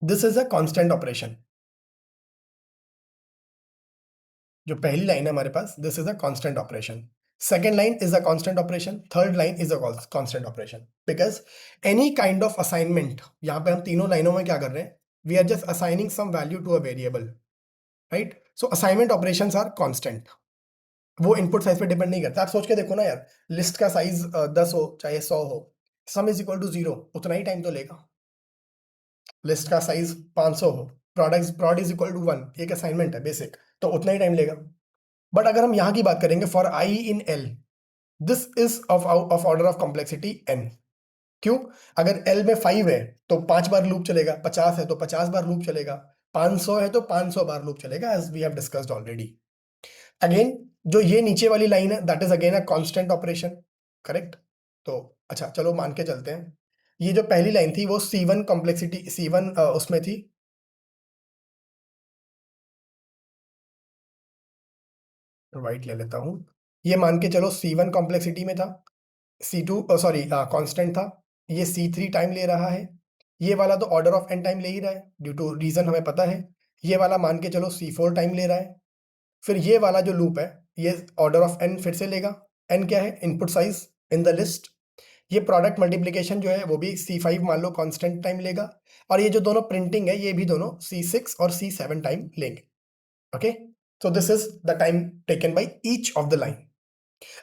this is a constant operation. जो पहली लाइन है हमारे पास, this is a constant operation. Second line is a constant operation, third line is a constant operation, because any kind of assignment, यहाँ पे हम तीनों लाइनों में क्या कर रहे हैं, we are just assigning some value to a variable, right? So assignment operations are constant, वो इनपुट साइज पे डिपेंड नहीं करता। आप सोच के देखो ना यार, लिस्ट का साइज 10 हो चाहे 100 हो, सम इज इक्वल टू 0, उतना ही टाइम तो लेगा। लिस्ट का साइज 500 हो, प्रोड इज इक्वल टू 1, एक असाइनमेंट है बेसिक, तो उतना ही टाइम लेगा। बट अगर हम यहां की बात करेंगे for I in L, this is of order of complexity n. क्यों? अगर एल में 5 है तो 5 बार लूप चलेगा, 50 है तो 50 बार लूप चलेगा, 500 है तो 500 बार लूप चलेगा, as we have discussed already. Again, जो ये नीचे वाली लाइन है, that is again a constant operation, correct? तो अच्छा, चलो मान के चलते हैं, ये जो पहली लाइन थी वो C1 कॉम्प्लेक्सिटी, C1 उसमें थी, वाइट ले लेता हूं, ये मान के चलो C1 कॉम्प्लेक्सिटी में था, C2 सॉरी कांस्टेंट था, ये C3 टाइम ले रहा है, ये वाला तो ऑर्डर ऑफ एन टाइम ले ही रहा है ड्यू टू रीजन हमें पता है, ये वाला मान के चलो C4 टाइम ले रहा है, फिर ये वाला जो लूप है ये ऑर्डर ऑफ एन फिर से लेगा। एन क्या है? Input size in the list. ये प्रोडक्ट मल्टीप्लीकेशन जो है वो भी C5 मान लो कांस्टेंट टाइम लेगा, और ये जो दोनों प्रिंटिंग है ये भी दोनों C6 और C7 टाइम लेंगे। Okay, so this is the time taken by each of the line.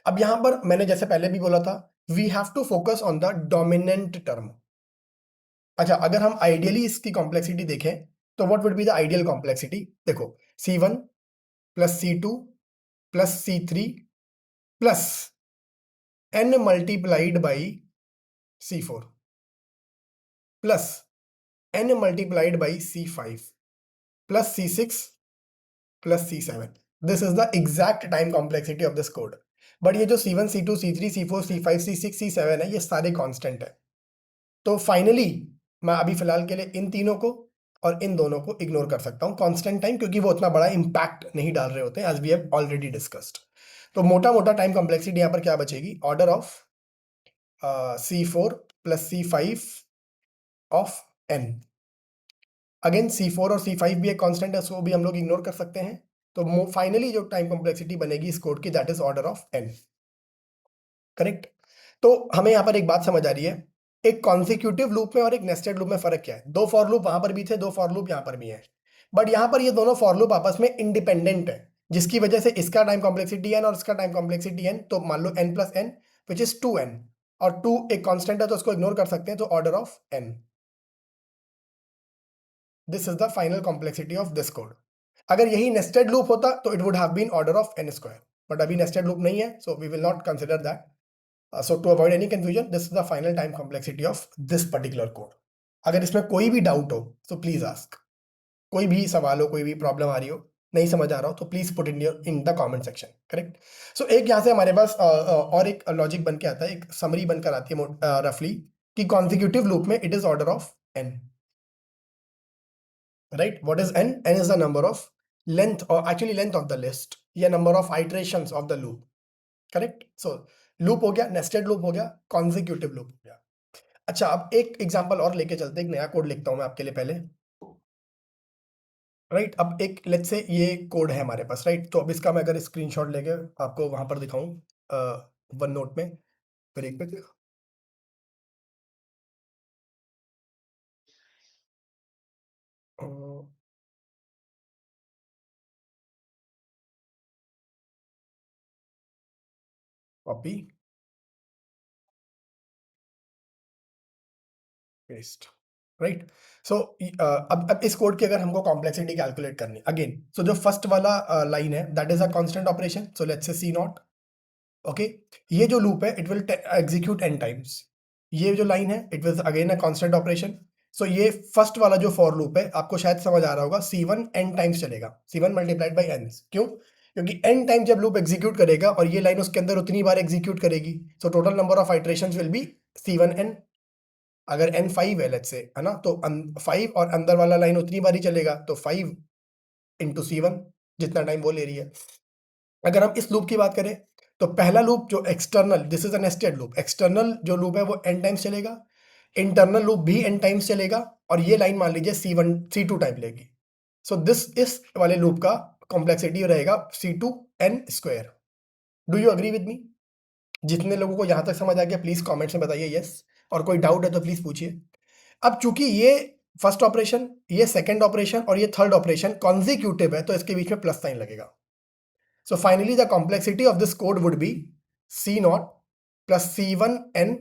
अब यहां पर मैंने जैसे पहले भी बोला था, we have to focus on the dominant term. अच्छा, अगर हम आइडियली इसकी कॉम्प्लेक्सिटी देखें तो what would be the ideal complexity? देखो, C1 plus C2 plus C3 plus n multiplied by C4 plus n multiplied by C5, plus C6 plus C7. This is the exact time complexity of this code. But ये जो C1, C2, C3, C4, C5, C6, C7 है, ये सारे constant है. तो finally मैं अभी फिलहाल के लिए इन तीनों को और इन दोनों को इग्नोर कर सकता हूं कांस्टेंट टाइम, क्योंकि वो उतना बड़ा इंपैक्ट नहीं डाल रहे होते, as we have already discussed. तो मोटा मोटा टाइम कॉम्प्लेक्सिटी यहां पर क्या बचेगी, order of C4 plus C5 of n. Again C4 और C5 भी एक कांस्टेंट है, उसको भी हम लोग इग्नोर कर सकते हैं. तो फाइनली जो टाइम कॉम्प्लेक्सिटी बनेगी इस कोड की, that is order of n. Correct. तो हमें यहां पर एक बात समझ आ रही है, एक कॉन्सिक्यूटिव लूप में और एक नेस्टेड लूप में फर्क क्या है. दो फॉर लूप वहां पर भी थे, दो फॉर लूप यहां पर भी है, बट यहां पर ये दोनों फॉर लूप आपस में इंडिपेंडेंट है, जिसकी वजह से इसका टाइम कॉम्प्लेक्सिटी n और इसका टाइम कॉम्प्लेक्सिटी n. तो मान लो n plus n which is 2n, और 2 एक कांस्टेंट है तो उसको इग्नोर कर सकते हैं, तो order of n. This is the final complexity of this code. अगर यही नेस्टेड लूप होता तो it would have been order of n square, but अभी नेस्टेड लूप नहीं है, so we will not consider that. So to avoid any confusion, this is the final time complexity of this particular code. अगर इसमें कोई भी doubt हो तो please ask. कोई भी सवाल हो, कोई भी प्रॉब्लम आ रही हो, नहीं समझ आ रहा हो, तो please put in the comment section. Correct. So एक यहाँ से हमारे पास और एक लॉजिक बन के आता है, एक समरी बनकर आती है रफली, कि कॉन्सिक्यूटिव लूप में it is order of n. Right. What is n? n is the number of length, और actually length of the list, या number of iterations of the loop. Correct. So loop हो गया, nested loop हो गया, consecutive loop हो गया. अच्छा, अब एक एग्जांपल और लेके चलते हैं, एक नया कोड लिखता हूं मैं आपके लिए पहले. राइट. अब एक लेट्स से ये कोड है हमारे पास, राइट. तो अब इसका मैं अगर स्क्रीनशॉट लेके आपको वहां पर दिखाऊं वन नोट में, फिर एक पे कॉपी पेस्ट. राइट. सो अब इस कोड की अगर हमको कॉम्प्लेक्सिटी कैलकुलेट करनी अगेन, सो जो फर्स्ट वाला लाइन है that is a constant operation, so let's say c naught. Okay. ये जो लूप है it will execute n times. ये जो लाइन है it will again a constant operation. So ये फर्स्ट वाला जो फॉर लूप है आपको शायद समझ आ रहा होगा, C1 n टाइम्स चलेगा, C1 मल्टीप्लाइड बाई n. क्यों? क्योंकि n टाइम जब लूप एग्जीक्यूट करेगा और ये लाइन उसके अंदर उतनी बार एग्जीक्यूट करेगी, so total number of iterations will be C1n. अगर n 5 है लेट्स से, है ना, तो 5 और अंदर वाला लाइन उतनी बार ही चलेगा, तो 5 इंटू C1, जितना टाइम वो ले रही है. अगर हम इस लूप की बात करें, तो पहला लूप जो external, this is a nested loop, external जो लूप है वो n टाइम्स चलेगा, इंटरनल लूप भी n टाइम्स चलेगा, और ये लाइन मान लीजिए C1 C2 टाइम लेगी. सो दिस इस वाले लूप का कॉम्प्लेक्सिटी रहेगा C2n square. Do you agree with me? जितने लोगों को यहां तक समझ आ गया प्लीज कमेंट्स में बताइए यस, और कोई डाउट है तो प्लीज पूछिए. अब चूंकि ये फर्स्ट ऑपरेशन, ये सेकंड ऑपरेशन और ये थर्ड ऑपरेशन कॉन्जिक्यूटिव है, तो इसके बीच में प्लस साइन लगेगा. So finally, the complexity of this code would be C naught plus C1n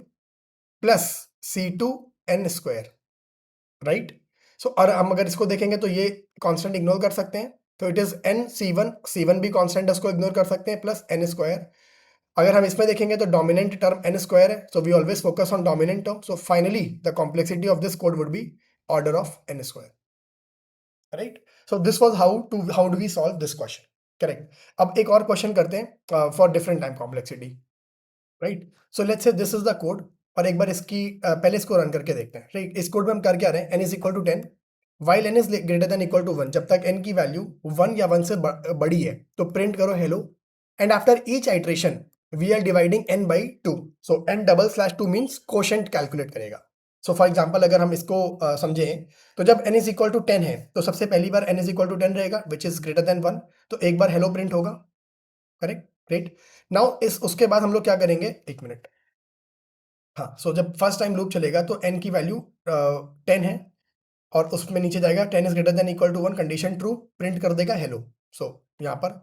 plus C2n square, right? So और हम अगर इसको देखेंगे तो ये कांस्टेंट इग्नोर कर सकते हैं, तो it is n C1, C1 भी कांस्टेंट है, उसको इग्नोर कर सकते हैं, प्लस n स्क्वायर. अगर हम इसमें देखेंगे तो डोमिनेंट टर्म n स्क्वायर है, so we always focus on dominant term. So finally, the complexity of this code would be order of n square. Right. So this was how do we solve this question. Correct. अब एक और question करते हैं for different time complexity. Right. So let's say this is the code, और एक बार इसकी पहले इसको रन करके देखते हैं. राइट. इस कोड में हम कर क्या रहे हैं, n is equal to 10 while n is greater than equal to 1. जब तक n की वैल्यू 1 या 1 से बड़ी है तो प्रिंट करो hello, and after each iteration we are dividing n by 2. So n double slash 2 means quotient calculate करेगा. सो फॉर एग्जाम्पल अगर हम इसको समझें, तो जब n इज इक्वल टू 10 है तो सबसे पहली बार n इज इक्वल टू 10 रहेगा विच इज ग्रेटर देन 1, तो एक बार हेलो प्रिंट होगा. करेक्ट. ग्रेट. नाउ इस उसके बाद हम लोग क्या करेंगे, एक मिनट. हाँ. सो जब फर्स्ट टाइम लूप चलेगा तो n की वैल्यू 10 है, और उसमें नीचे जाएगा 10 is greater than equal to 1, condition true, print कर देगा हेलो. सो यहाँ पर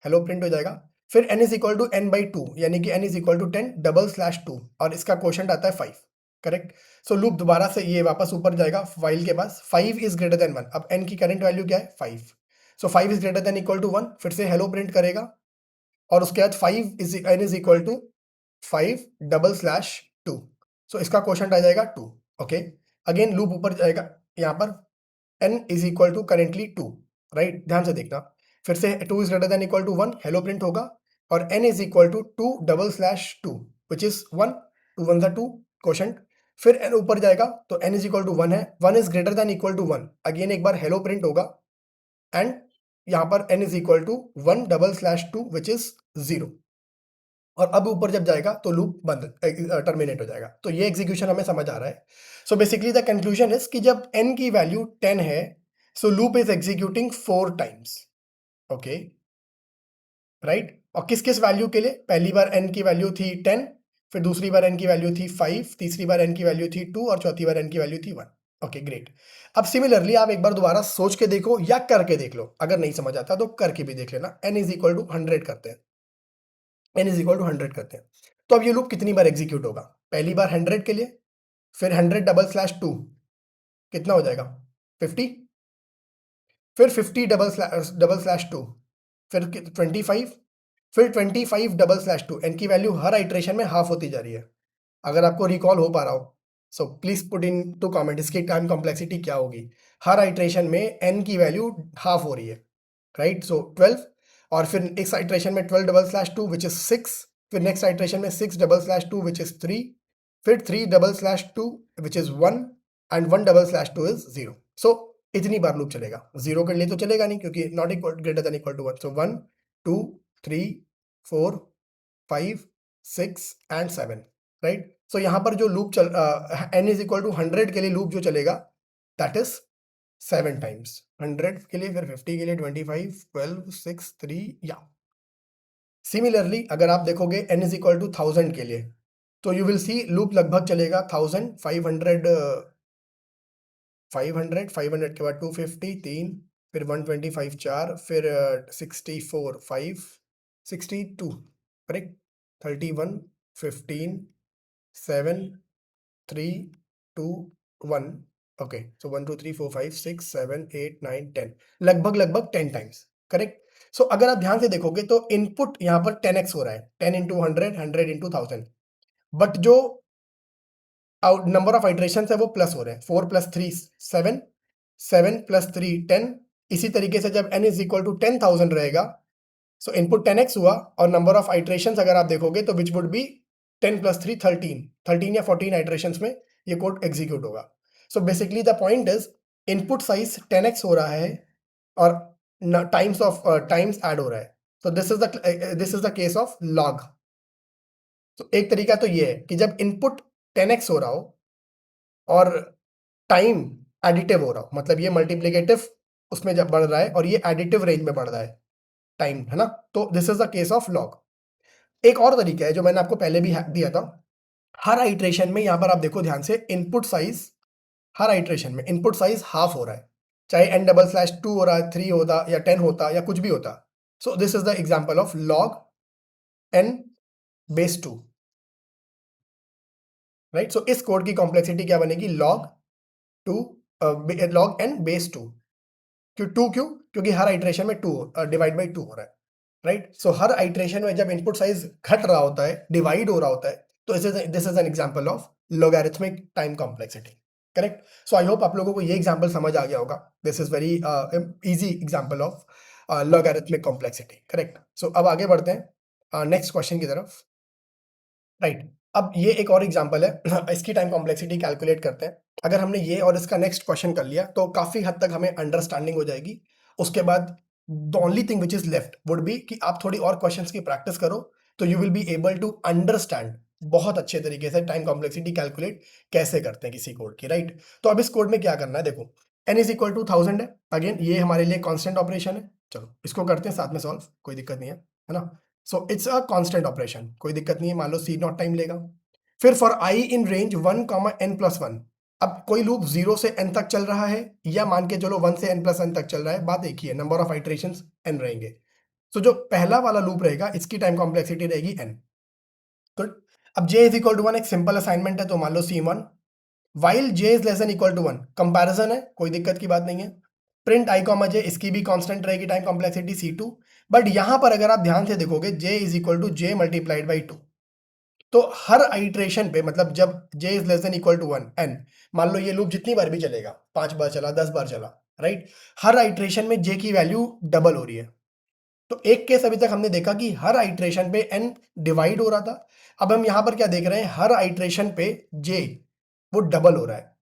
हेलो प्रिंट हो जाएगा. फिर n is equal to n by 2, यानी कि n is equal to 10 double slash 2, और इसका क्वोशंट आता है 5. करेक्ट. सो लूप दोबारा से ये वापस ऊपर जाएगा फाइल के पास, 5 इज ग्रेटर देन 1. अब n की करंट वैल्यू क्या है, 5. So 5 is greater than equal to 1, फिर से हेलो प्रिंट करेगा, और उसके बाद 5 is n is equal to 5 double slash 2. So इसका क्वोशंट आ जाएगा 2. ओके. अगेन लूप ऊपर जाएगा यहाँ पर, n is equal to currently 2, right? ध्यान से देखना, फिर से 2 is greater than equal to 1, hello print होगा, और n is equal to 2 double slash 2 which is 1, 2 1 ज़ा 2 क्वोशंट, फिर n ऊपर जाएगा तो n इज इक्वल टू 1 है, 1 is greater than equal to 1, again एक बार हेलो प्रिंट होगा, एंड यहाँ पर n is equal to 1 double slash 2 which is 0, और अब ऊपर जब जाएगा तो लूप बंद टर्मिनेट हो जाएगा। तो ये एग्जीक्यूशन हमें समझ आ रहा है। So basically the conclusion is कि जब n की वैल्यू 10 है, so loop is executing 4 times, okay, right? और किस किस वैल्यू के लिए? पहली बार n की वैल्यू थी 10, फिर दूसरी बार n की वैल्यू थी 5, तीसरी बार n की वैल्यू थी 2, और चौथी बार n की वैल्यू थी 1। Okay, great. अब सिमिलरली आप एक बार दोबारा सोच के देखो या करके देख लो, अगर नहीं समझ आता तो करके भी देख लेना। n इज इक्वल टू 100 करते हैं, n इज इक्वल टू 100 करते हैं, तो अब ये लूप कितनी बार एग्जीक्यूट होगा? पहली बार 100 के लिए, फिर 100 डबल स्लैश 2 कितना हो जाएगा? 50, फिर 50 डबल स्लैश 2, फिर 25, फिर 25 डबल स्लैश 2। n की वैल्यू हर आइट्रेशन में हाफ होती जा रही है, अगर आपको रिकॉल हो पा रहा हो, so please put in to comment इसकी टाइम कॉम्प्लेक्सिटी क्या होगी। हर आइट्रेशन में n की वैल्यू हाफ हो रही है, राइट? सो 12, और फिर इस आइट्रेशन में 12 डबल स्लैश 2 विच इज 6, फिर नेक्स्ट आइट्रेशन में 6 डबल स्लैश 2 विच इज 3, फिर 3 double slash 2 which is 1, and 1 double slash 2 is 0। सो इतनी बार लूप चलेगा, 0 के लिए तो चलेगा नहीं क्योंकि not equal greater than equal to 1। So 1 2 3 4 5 6 and 7, right? So यहाँ पर जो लूप चल n इज इक्वल टू 100 के लिए लूप जो चलेगा दैट इज 7 टाइम्स, 100 के लिए, फिर 50 के लिए 25 12 6 3, या सिमिलरली अगर आप देखोगे n इज इक्वल टू 1000 के लिए, तो यू विल सी लूप लगभग चलेगा 1000, 500, 500 के बाद 250 3, फिर 125 4, फिर 64 5, 62, करेक्ट, 31 15 7 3 2 1, ओके, सो 1 2 3 4 5 6 7 8 9 10, लगभग लगभग 10 टाइम्स, करेक्ट? सो अगर आप ध्यान से देखोगे तो इनपुट यहाँ पर 10x हो रहा है, 10 इंटू 100, 100 इंटू 1000, बट जो नंबर ऑफ आइट्रेशन है वो प्लस हो रहे हैं, 4 प्लस 3 7, 7 प्लस 3 10। इसी तरीके से जब n इज इक्वल टू 10,000 रहेगा, सो इनपुट 10x हुआ, और नंबर ऑफ आइट्रेशंस अगर आप देखोगे तो विच वुड बी 10 प्लस 3 13, 13 या 14 आइट्रेशंस में ये कोड एग्जीक्यूट होगा। सो basically the point is input size 10x हो रहा है, और टाइम्स ऐड हो रहा है। So this is the case of log. तो एक तरीका तो ये है कि जब इनपुट 10x हो रहा हो और टाइम एडिटिव हो रहा हो, मतलब ये मल्टीप्लिकेटिव उसमें जब बढ़ रहा है और ये एडिटिव रेंज में बढ़ रहा है टाइम, है ना? तो this is the case of log. एक और तरीका है जो मैंने आपको पहले भी दिया था, हर आइट्रेशन में यहां पर आप देखो ध्यान से, इनपुट साइज हर आइट्रेशन में इनपुट साइज हाफ हो रहा है, चाहे n डबल स्लैश 2 हो रहा है, 3 होता या 10 होता या कुछ भी होता। So this is the example of log n base 2, right? So इस कोड की कॉम्प्लेक्सिटी क्या बनेगी? Log n base 2। क्यों? क्योंकि हर आइट्रेशन में 2 डिवाइड बाई 2 हो रहा है, राइट? सो हर आइट्रेशन में जब इनपुट साइज घट रहा होता है, डिवाइड हो रहा होता है, तो this is an example of logarithmic time complexity, correct? So I hope आप लोगों को ये एग्जांपल समझ आ गया होगा। This is very easy example of logarithmic complexity, correct? So अब आगे बढ़ते हैं नेक्स्ट क्वेश्चन की तरफ, राइट? अब ये एक और एग्जांपल है इसकी टाइम कॉम्प्लेक्सिटी कैलकुलेट करते हैं। अगर हमने ये और इसका नेक्स्ट क्वेश्चन कर लिया तो काफी हद तक हमें अंडरस्टैंडिंग हो जाएगी। उसके बाद the only thing which is left would be कि आप थोड़ी और क्वेश्चंस की प्रैक्टिस करो, तो you will be able to understand बहुत अच्छे तरीके से टाइम कॉम्प्लेक्सिटी कैलकुलेट कैसे करते हैं किसी कोड की, राइट? तो अब इस कोड में क्या करना है, देखो n इज इक्वल टू 1000 है, अगेन ये हमारे लिए कॉन्स्टेंट ऑपरेशन है। चलो इसको करते हैं साथ में सॉल्व, कोई दिक्कत नहीं है ना? So it's a constant operation, कोई दिक्कत नहीं है, मान लो c नॉट टाइम लेगा। फिर for i in range 1 n plus 1, अब कोई लूप 0 से n तक चल रहा है या मान के चलो 1 से n प्लस n तक चल रहा है, बात एक ही है, नंबर ऑफ आइट्रेशंस n रहेंगे। तो जो पहला वाला लूप रहेगा इसकी टाइम कॉम्प्लेक्सिटी रहेगी n। तो अब j इज इक्वल टू 1 एक सिंपल असाइनमेंट है, तो मान लो c1 while j is less than equal to 1, comparison है, कोई दिक्कत की बात नहीं है। प्रिंट i कॉमा j, इसकी भी कांस्टेंट रहेगी टाइम कॉम्प्लेक्सिटी c2, बट यहां पर अगर आप ध्यान से देखोगे j is equal to j multiplied by 2। तो हर आइट्रेशन पे, मतलब जब j is less than equal to 1 n, मान लो ये लूप जितनी बार भी चलेगा, 5 बार चला, 10 बार चला, राइट? हर आइट्रेशन में जे की वैल्यू डबल हो रही है। तो एक केस अभी तक हमने देखा कि हर आइट्रेशन पे एन डिवाइड हो रहा था। अब हम यहां पर क्या देख रहे हैं, हर आइट्रेशन पे जे वो डबल हो रहा है।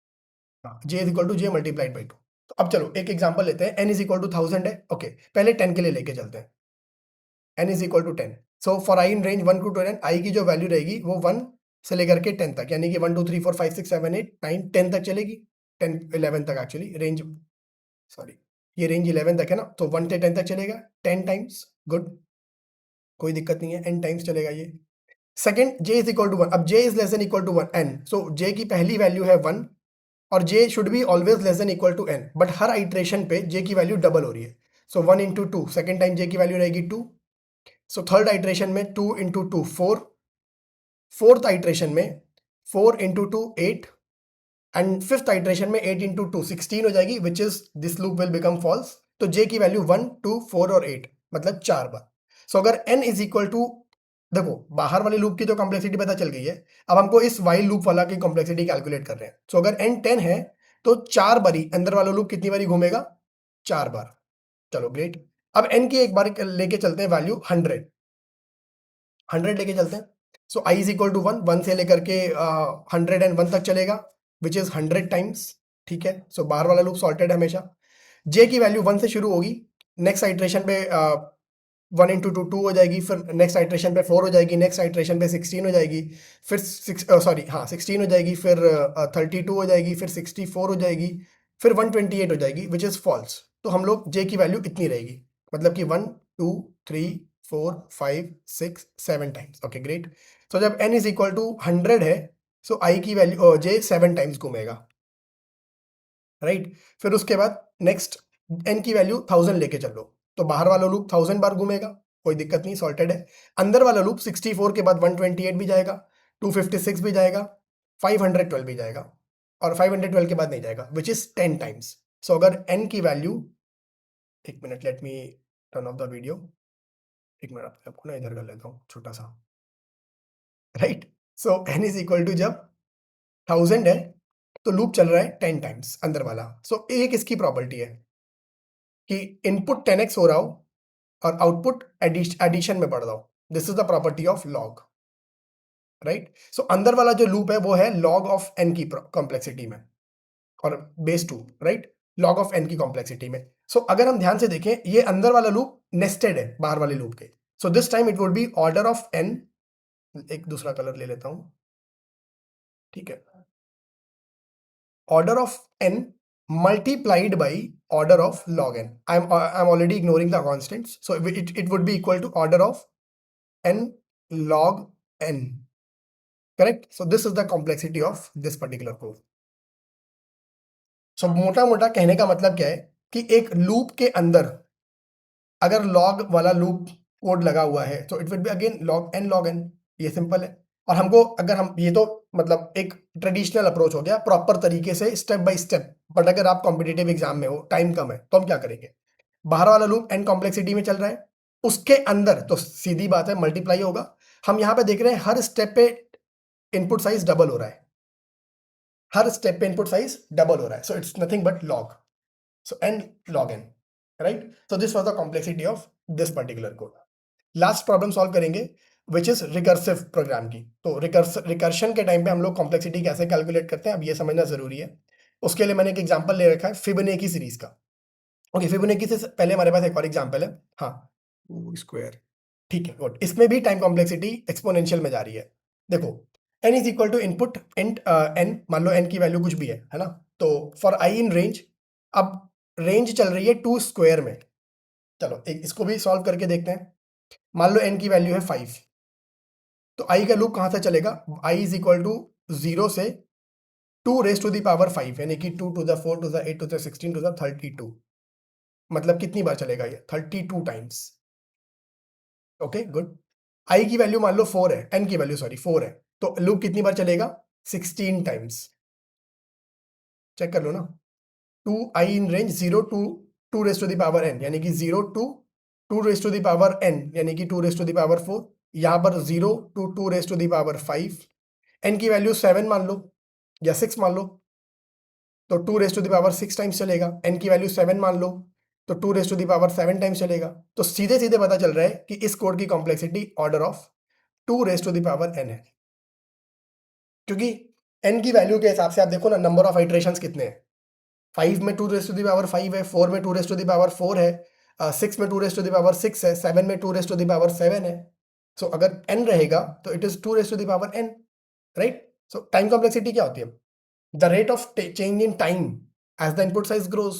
J is equal to j multiplied by 2। तो अब चलो एक एग्जांपल लेते हैं। एन इज इक्वल टू 1000 है। ओके, पहले 10 के लिए लेके चलते हैं। N is equal to 10। So for I in range 1 to 10, i की जो वैल्यू रहेगी वो 1 से लेकर के 10 तक, यानी कि 1 2 3 4 5 6 7 8 9 10 तक चलेगी। 10 11 तक एक्चुअली रेंज, सॉरी, ये रेंज 11 तक है ना, तो 1 से 10 तक चलेगा 10 टाइम्स। गुड, कोई दिक्कत नहीं है, n टाइम्स चलेगा ये। Second, j is equal to 1। अब j is less than equal to 1 n, so j की पहली वैल्यू है 1 और j should be always less than equal to n, but हर आइट्रेशन पे j की वैल्यू डबल हो रही है। So 1 into 2, second time j की वैल्यू रहेगी 2। सो थर्ड आइट्रेशन में 2 इंटू 2 4, फोर्थ आइट्रेशन में 4 इंटू 2 8, एंड फिफ्थ आइट्रेशन में 8 इंटू 2 16 हो जाएगी, which is this loop will become false. तो j की वैल्यू 1 2 4 और 8, मतलब 4 बार। सो अगर n इज इक्वल टू, देखो बाहर वाले लूप की तो कॉम्प्लेक्सिटी पता चल गई है, अब हमको इस वाइल लूप वाला की कॉम्प्लेक्सिटी कैलकुलेट कर रहे हैं। सो अगर n 10 है तो 4 बारी अंदर वाला लूप कितनी बारी घूमेगा, 4 बार। चलो ग्रेट। अब n की एक बार लेके चलते हैं वैल्यू 100 लेके चलते हैं। सो i इज इक्वल टू 1, 1 से लेकर के 101 तक चलेगा, विच इज 100 टाइम्स। ठीक है, सो बाहर वाला लूप सॉर्टेड है हमेशा। j की वैल्यू 1 से शुरू होगी, नेक्स्ट आइट्रेशन पे 1 इंटू 2 2 हो जाएगी, फिर नेक्स्ट आइट्रेशन पे 4 हो जाएगी, नेक्स्ट आइट्रेशन पे 16 हो जाएगी, फिर 16 हो जाएगी, फिर 32 हो जाएगी, फिर 64 हो जाएगी, फिर 128 हो जाएगी, विच इज फॉल्स। तो हम लोग j की वैल्यू इतनी रहेगी, मतलब कि 1 2 3 4 5 6 7 टाइम्स। Okay great. सो जब n इज इक्वल टू 100 है, सो i की वैल्यू j 7 टाइम्स घूमेगा, राइट? फिर उसके बाद नेक्स्ट n की वैल्यू 1000 लेके चलो, तो बाहर वाला लूप 1000 बार घूमेगा, कोई दिक्कत नहीं, सॉर्टेड है। अंदर वाला लूप 64 के बाद 128 भी जाएगा, 256 भी जाएगा, 512 भी जाएगा, और 512 के बाद नहीं जाएगा, विच इज 10 टाइम्स। सो अगर n की वैल्यू, एक minute, let me turn off the video. एक मिनट, आपको ना इधर कर लेता हूँ छोटा सा, right? So n is equal to जब 1000 है तो लूप चल रहा है 10 टाइम्स अंदर वाला। सो एक इसकी प्रॉपर्टी है कि इनपुट 10x हो रहा हो और आउटपुट एडिशन में बढ़ रहा हो। This is the property of log, right? So अंदर वाला जो लूप है वो है लॉग ऑफ एन की कॉम्प्लेक्सिटी में, और base 2, right? Log of n की कॉम्प्लेक्सिटी में। सो अगर हम ध्यान से देखें, ये अंदर वाला लूप नेस्टेड है बाहर वाले लूप के। So this time it would be order of n, एक दूसरा कलर ले लेता हूं, ठीक है, order of n multiplied by order of log n. I'm already ignoring the constants, so it would be equal to order of n log n, correct? So this is the complexity of this particular code. So मोटा मोटा कहने का मतलब क्या है कि एक loop के अंदर अगर लॉग वाला लूप कोड लगा हुआ है तो it will be again log n, ये सिंपल है। और हमको अगर हम, ये तो मतलब एक ट्रेडिशनल अप्रोच हो गया, प्रॉपर तरीके से स्टेप बाय स्टेप, बट अगर आप कॉम्पिटिटिव एग्जाम में हो, टाइम कम है, तो हम क्या करेंगे, बाहर वाला लूप एन कॉम्प्लेक्सिटी में चल रहा है, उसके अंदर तो सीधी बात है मल्टीप्लाई होगा। हम यहाँ पे देख रहे हैं हर स्टेप पे इनपुट साइज डबल हो रहा है, हर स्टेप पे इनपुट साइज डबल हो रहा है, so it's nothing but log, so n log n, right? So this was the complexity of this particular code. Last problem solve करेंगे विच इज रिकर्सिव प्रोग्राम की। तो रिकर्शन के time पे हम लोग कॉम्प्लेक्सिटी कैसे कैलकुलेट करते हैं, अब ये समझना जरूरी है। उसके लिए मैंने एक एग्जांपल ले रखा है फिबोनाची सीरीज का। ओके, फिबोनाची से पहले हमारे पास एक और एग्जांपल है, हाँ, स्क्वायर, ठीक है, गुड। इसमें भी टाइम कॉम्प्लेक्सिटी एक्सपोनेंशियल में जा रही है। देखो, n is equal to input int n, मान लो n की वैल्यू कुछ भी है ना, तो फॉर i इन रेंज, अब रेंज चल रही है 2 स्क्वायर में। चलो एक इसको भी सॉल्व करके देखते हैं। मान लो n की वैल्यू है 5, तो i का लूप कहां से चलेगा, i इज इक्वल टू 0 से 2 रेज टू द पावर 5, यानी कि 2 to the 4 to the 8 to the 16 to the 32, मतलब कितनी बार चलेगा ये, 32 टाइम्स। Okay good. i की वैल्यू मान लो 4 है, n की वैल्यू सॉरी 4 है, तो लूप कितनी बार चलेगा, 16 टाइम्स। चेक कर लो ना, 2 i in range 0 to 2 raise to the power n, यानी कि 0 to 2 raise to the power n, यानी कि 2 रेज टू द पावर 4, यहां पर 0 to 2 raise to the power 5, n की वैल्यू 7 मान लो या 6 मान लो, तो 2 raise to the power 6 times चलेगा। n की वैल्यू 7 मान लो, तो 2 raise to the power 7 times चलेगा। तो सीधे सीधे पता चल रहा है कि इस कोड की complexity order of 2 raise to the power n है, क्योंकि n की वैल्यू के हिसाब से आप देखो ना, नंबर ऑफ आइट्रेशंस कितने हैं। 5 में 2 रेज टू द पावर 5 है, 4 में 2 रेज टू द पावर 4 है, 6 में 2 रेज टू द पावर 6 है, 7 में 2 रेज टू द पावर 7 है। सो अगर n रहेगा तो it is 2 raise to the power n, right. So time complexity क्या होती है? The rate of change in time as the input size grows.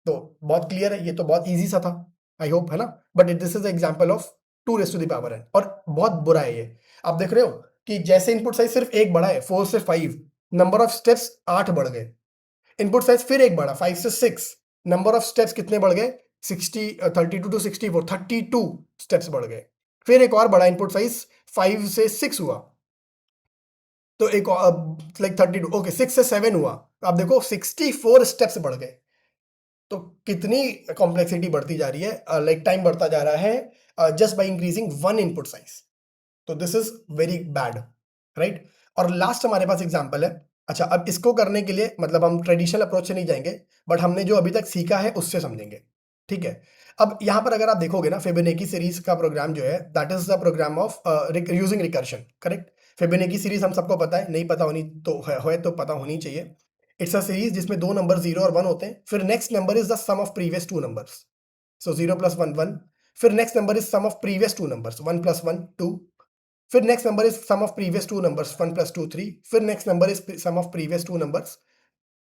तो बहुत क्लियर है, ये तो बहुत इजी सा था, आई होप, है ना। But this is example of 2 raise to the power n, और बहुत बुरा है ये। आप देख रहे हो कि जैसे इनपुट साइज सिर्फ एक बढ़ा है, 4 से 5, नंबर ऑफ स्टेप्स 8 बढ़ गए। इनपुट साइज फिर एक बढ़ा, 5 से 6, नंबर ऑफ स्टेप्स कितने बढ़ गए? 32 टू 64, 32 स्टेप्स बढ़ गए। फिर एक और बड़ा इनपुट साइज 5 से 6 हुआ, तो एक लाइक 32, ओके 6 से 7 हुआ, तो आप देखो 64 स्टेप्स बढ़ गए। तो कितनी कॉम्प्लेक्सिटी बढ़ती जा रही है, लाइक टाइम बढ़ता जा रहा है just by increasing one input size. तो this is very bad, right. और लास्ट हमारे पास एग्जांपल है। अच्छा, अब इसको करने के लिए मतलब हम ट्रेडिशनल अप्रोच से नहीं जाएंगे, बट हमने जो अभी तक सीखा है उससे समझेंगे, ठीक है। अब यहाँ पर अगर आप देखोगे ना, फिबोनाची सीरीज का प्रोग्राम जो है, that is the program of using recursion, correct. Fibonacci series हम सबको पता है, नहीं पता होनी तो है तो पता होनी चाहिए। इट्स अ सीरीज जिसमें दो नंबर 0 और 1 होते हैं, फिर next number is the sum of previous two numbers. So 0 + 1 1, फिर next number is sum of previous two numbers, 1 + 1 2, फिर next number is sum of previous two numbers, 1 + 2 3, फिर next number is sum of previous two numbers,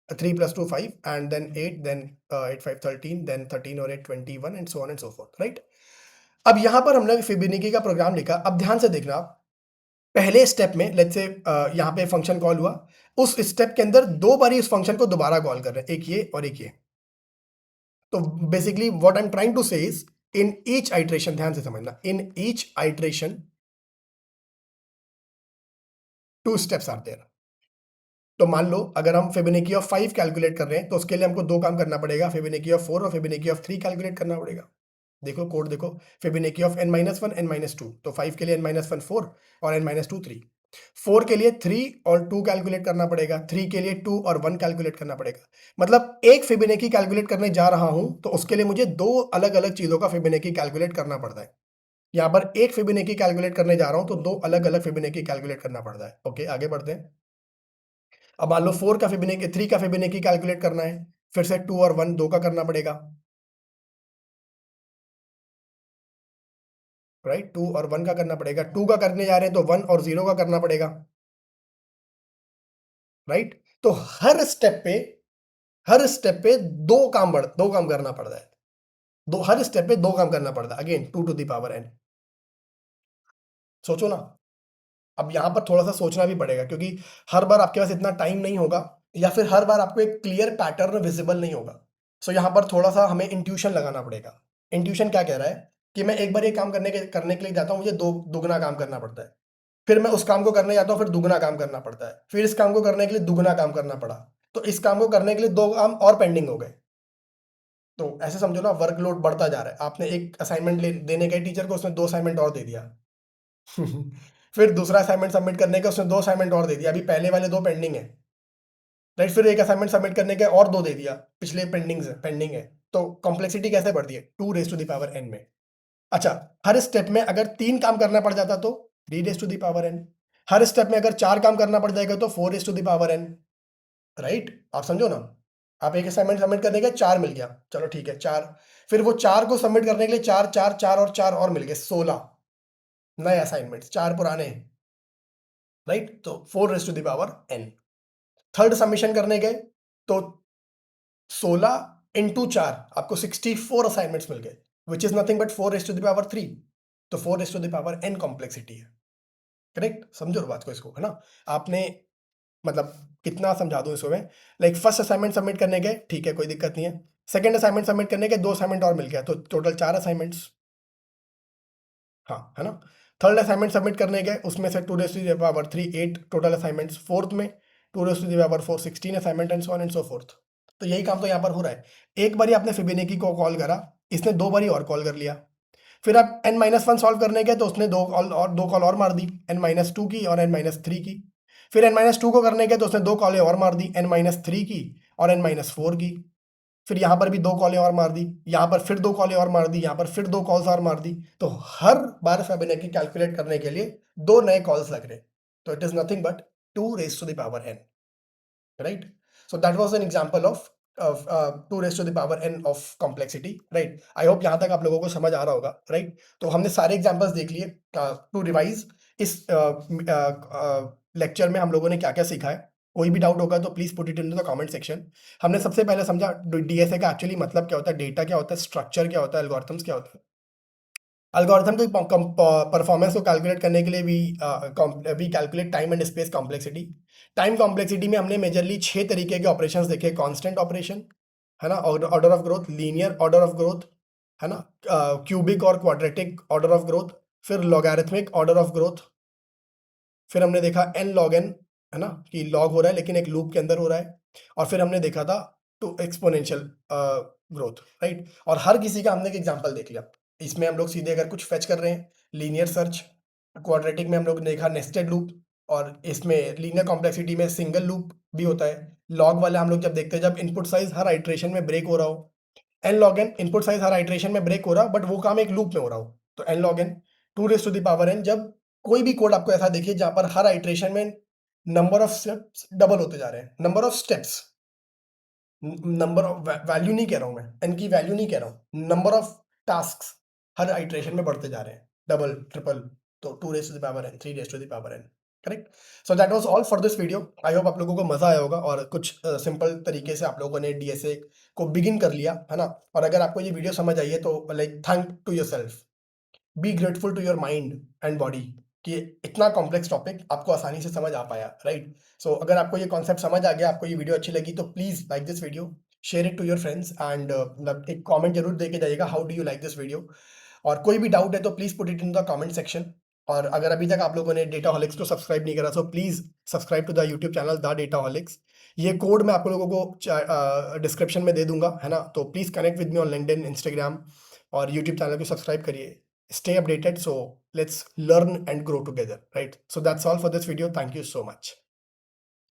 3 + 2 5, and then 8, then 8 5 13, then 13 और 8 21, and so on and so forth, right. अब यहां पर हमने Fibonacci का programme लिखा। अब ध्यान से देखना आप, पहले स्टेप में लेट्स से यहाँ पे फंक्शन कॉल हुआ, उस स्टेप के अंदर दो बारी उस फंक्शन को दोबारा कॉल कर रहे हैं, एक ये और एक ये। तो basically what I am trying to say is, in each iteration, ध्यान से समझना, in each iteration two steps are there. तो मान लो अगर हम फिबोनाची ऑफ 5 कैलकुलेट कर रहे हैं, तो उसके लिए हमको दो काम करना पड़ेगा, फिबोनाची ऑफ 4 और फिबोनाची ऑफ 3 कैलकुलेट करना पड़ेगा। देखो कोड देखो, फिबोनाची ऑफ n-1 n-2, तो 5 के लिए n-1 4 और n-2 3, 4 के लिए 3 और 2 कैलकुलेट करना पड़ेगा, 3 के लिए 2 और 1 कैलकुलेट करना पड़ेगा। मतलब एक फिबोनाची कैलकुलेट करने जा रहा हूं तो उसके लिए मुझे दो अलग अलग चीजों का फिबोनाची कैलकुलेट करना पड़ता है। यहाँ पर एक फिबोनाची कैलकुलेट करने जा रहा हूं तो दो अलग अलग फिबोनाची कैलकुलेट करना पड़ता है। ओके, आगे बढ़ते हैं। अब मान लो 4 का फिबोनाची, 3 का फिबोनाची कैलकुलेट करना है, फिर से 2 और 1 दो का करना पड़ेगा, राइट। 2 और 1 का करना पड़ेगा, 2 का करने जा रहे हैं तो 1 और 0 का करना पड़ेगा, राइट। तो हर स्टेप पे दो काम करना पड़ता है, हर स्टेप पे दो काम करना पड़ता है, again 2 to the power n। सोचो ना, अब यहां पर थोड़ा सा सोचना भी पड़ेगा, क्योंकि हर बार आपके पास इतना टाइम नहीं होगा, या फिर हर बार आपको एक क्लियर पैटर्न विजिबल नहीं होगा। सो यहां पर थोड़ा सा हमें इंट्यूशन लगाना पड़ेगा। इंट्यूशन क्या कह रहा है कि मैं एक बार ये काम करने के लिए जाता हूं, मुझे दुगना काम करना पड़ता है, फिर मैं उस काम को करने जाता हूँ, फिर दुगना काम करना पड़ता है, फिर इस काम को करने के लिए दुगना काम करना पड़ा, तो इस काम को करने के लिए दो काम और पेंडिंग हो गए। तो ऐसे समझो ना, वर्कलोड बढ़ता जा रहा है। आपने एक असाइनमेंट देने गए टीचर को, उसने दो असाइनमेंट और दे दिया फिर दूसरा असाइनमेंट सबमिट करने का, उसने दो असाइनमेंट और दे दिया, अभी पहले वाले दो पेंडिंग है, राइट। फिर एक असाइनमेंट सबमिट करने के और दो दे दिया, पिछले पेंडिंग है। तो कॉम्प्लेक्सिटी कैसे बढ़ती है? 2 raise to the power n में। अच्छा, हर स्टेप में अगर 3 काम करना पड़ जाता तो 3 raise to the power n, हर स्टेप में अगर 4 काम करना पड़ जाएगा तो 4 raise to the power n, right. आप समझो ना, आप एक असाइनमेंट सबमिट करने के 4 मिल गया, चलो ठीक है 4, फिर वो 4 को सबमिट करने के लिए 4 4 4 और 4 और मिल गए, 16 नए असाइनमेंट्स, 4 पुराने, राइट। तो 4 raise to the power n। Third submission करने गए तो 16 इंटू 4, आपको 64 असाइनमेंट्स मिल गए, which is nothing but 4 raise to the power 3। तो 4 raise to the power n complexity है, करेक्ट। समझो बात को, इसको, है ना। आपने मतलब कितना समझा दूं इसको मैं, लाइक फर्स्ट असाइनमेंट सबमिट करने गए, ठीक है कोई दिक्कत नहीं है, सेकंड असाइनमेंट सबमिट करने के दो असाइनमेंट और मिल गया, तो टोटल 4 असाइनमेंट्स, हाँ, है ना। थर्ड असाइनमेंट सबमिट करने गए, उसमें से 2 raise to the power 3 8 total assignments, fourth में 2 raise to the power 4 16 assignment, and so on and so forth. तो यही काम तो यहाँ पर हो रहा है। एक बारी आपने फिबोनाची को कॉल करा, इसने दो बारी और कॉल कर लिया, फिर आप n-1 सॉल्व करने गए तो उसने दो कॉल और मार दी, n-2 की और n-3 की, फिर n-2 को करने गए तो उसने दो कॉलें और मार दी, n-3 की और n-4 की, फिर यहाँ पर भी 2 कॉलें और मार दी, यहाँ पर फिर 2 कॉलें और मार दी, यहाँ पर फिर 2 कॉल्स और मार दी। तो हर बार फिबोनाची कैलकुलेट करने के लिए 2 नए कॉल्स लग रहे। तो it is nothing but 2 raised to the power n, right? So that was an example of 2 raised to the power n of complexity, right? I hope यहाँ तक आप लोगों को समझ आ रहा होगा, right? तो हमने सारे एग्जांपल्स देख लिए। टू रिवाइज, इस लेक्चर में हम लोगों ने क्या-क्या सीखा है। कोई भी डाउट होगा तो please put it in the comment section. हमने सबसे पहले समझा डीएसए का एक्चुअली मतलब क्या होता है, डेटा क्या होता है, स्ट्रक्चर क्या होता है, एल्गोरिथम्स क्या होता है। एल्गोरिथम की परफॉर्मेंस को कैलकुलेट करने के लिए we calculate time and space complexity. Time complexity में हमने मेजरली 6 तरीके के ऑपरेशंस देखे। कांस्टेंट ऑपरेशन, है ना, order of growth, linear order of growth, है ना, क्यूबिक और क्वाड्रेटिक ऑर्डर ऑफ ग्रोथ, फिर लॉगैरिथमिक ऑर्डर ऑफ ग्रोथ, फिर हमने देखा एन लॉग एन, है ना, कि लॉग हो रहा है लेकिन एक लूप के अंदर हो रहा है, और फिर हमने देखा था टू एक्सपोनेंशियल ग्रोथ, राइट। और हर किसी का हमने एक एग्जांपल देख लिया। इसमें हम लोग सीधे अगर कुछ फेच कर रहे हैं, लीनियर सर्च, क्वाड्रेटिक में हम लोग ने देखा नेस्टेड लूप, और इसमें लीनियर कॉम्प्लेक्सिटी में सिंगल लूप भी होता है। लॉग वाला हम लोग जब देखते हैं जब इनपुट साइज हर आइट्रेशन में ब्रेक हो रहा हो। N log n, input size हर आइट्रेशन में ब्रेक हो रहा बट वो काम एक लूप में हो रहा हो, तो n log n. 2 raise to the power n, जब कोई भी कोड आपको ऐसा देखिए जहां पर हर आइट्रेशन में नंबर ऑफ स्टेप्स डबल होते जा रहे हैं, number of steps, number of value नहीं कह रहा हूं मैं, एन की वैल्यू नहीं कह रहा हूं, नंबर ऑफ टास्क हर आइट्रेशन में बढ़ते जा रहे हैं, डबल ट्रिपल, तो 2 raise to the power n, 3 raise to the power n, correct. So that was all for this video. I hope आप लोगों को मजा आया होगा और कुछ सिंपल तरीके से आप लोगों ने डीएसए को बिगिन कर लिया, है ना। और अगर आपको ये वीडियो समझ आई है तो like thank to yourself, be grateful to your mind and body कि इतना कॉम्प्लेक्स टॉपिक आपको आसानी से समझ आ पाया, राइट। सो अगर आपको ये कॉन्सेप्ट समझ आ गया, आपको ये वीडियो अच्छी लगी, तो please like this video, share it to your friends and एक कमेंट जरूर देके जाइएगा, how do you like this video. और कोई भी डाउट है तो please put it in the comment section. और अगर अभी तक आप लोगों ने डेटा हॉलिक्स को सब्सक्राइब नहीं करा, तो please subscribe to the YouTube channel the Data Holics. ये कोड मैं आप लोगों को डिस्क्रिप्शन में दे दूंगा, है ना। तो please connect with me on LinkedIn, Instagram, और यूट्यूब चैनल को सब्सक्राइब करिए। Stay updated, so let's learn and grow together, right? So that's all for this video. Thank you so much.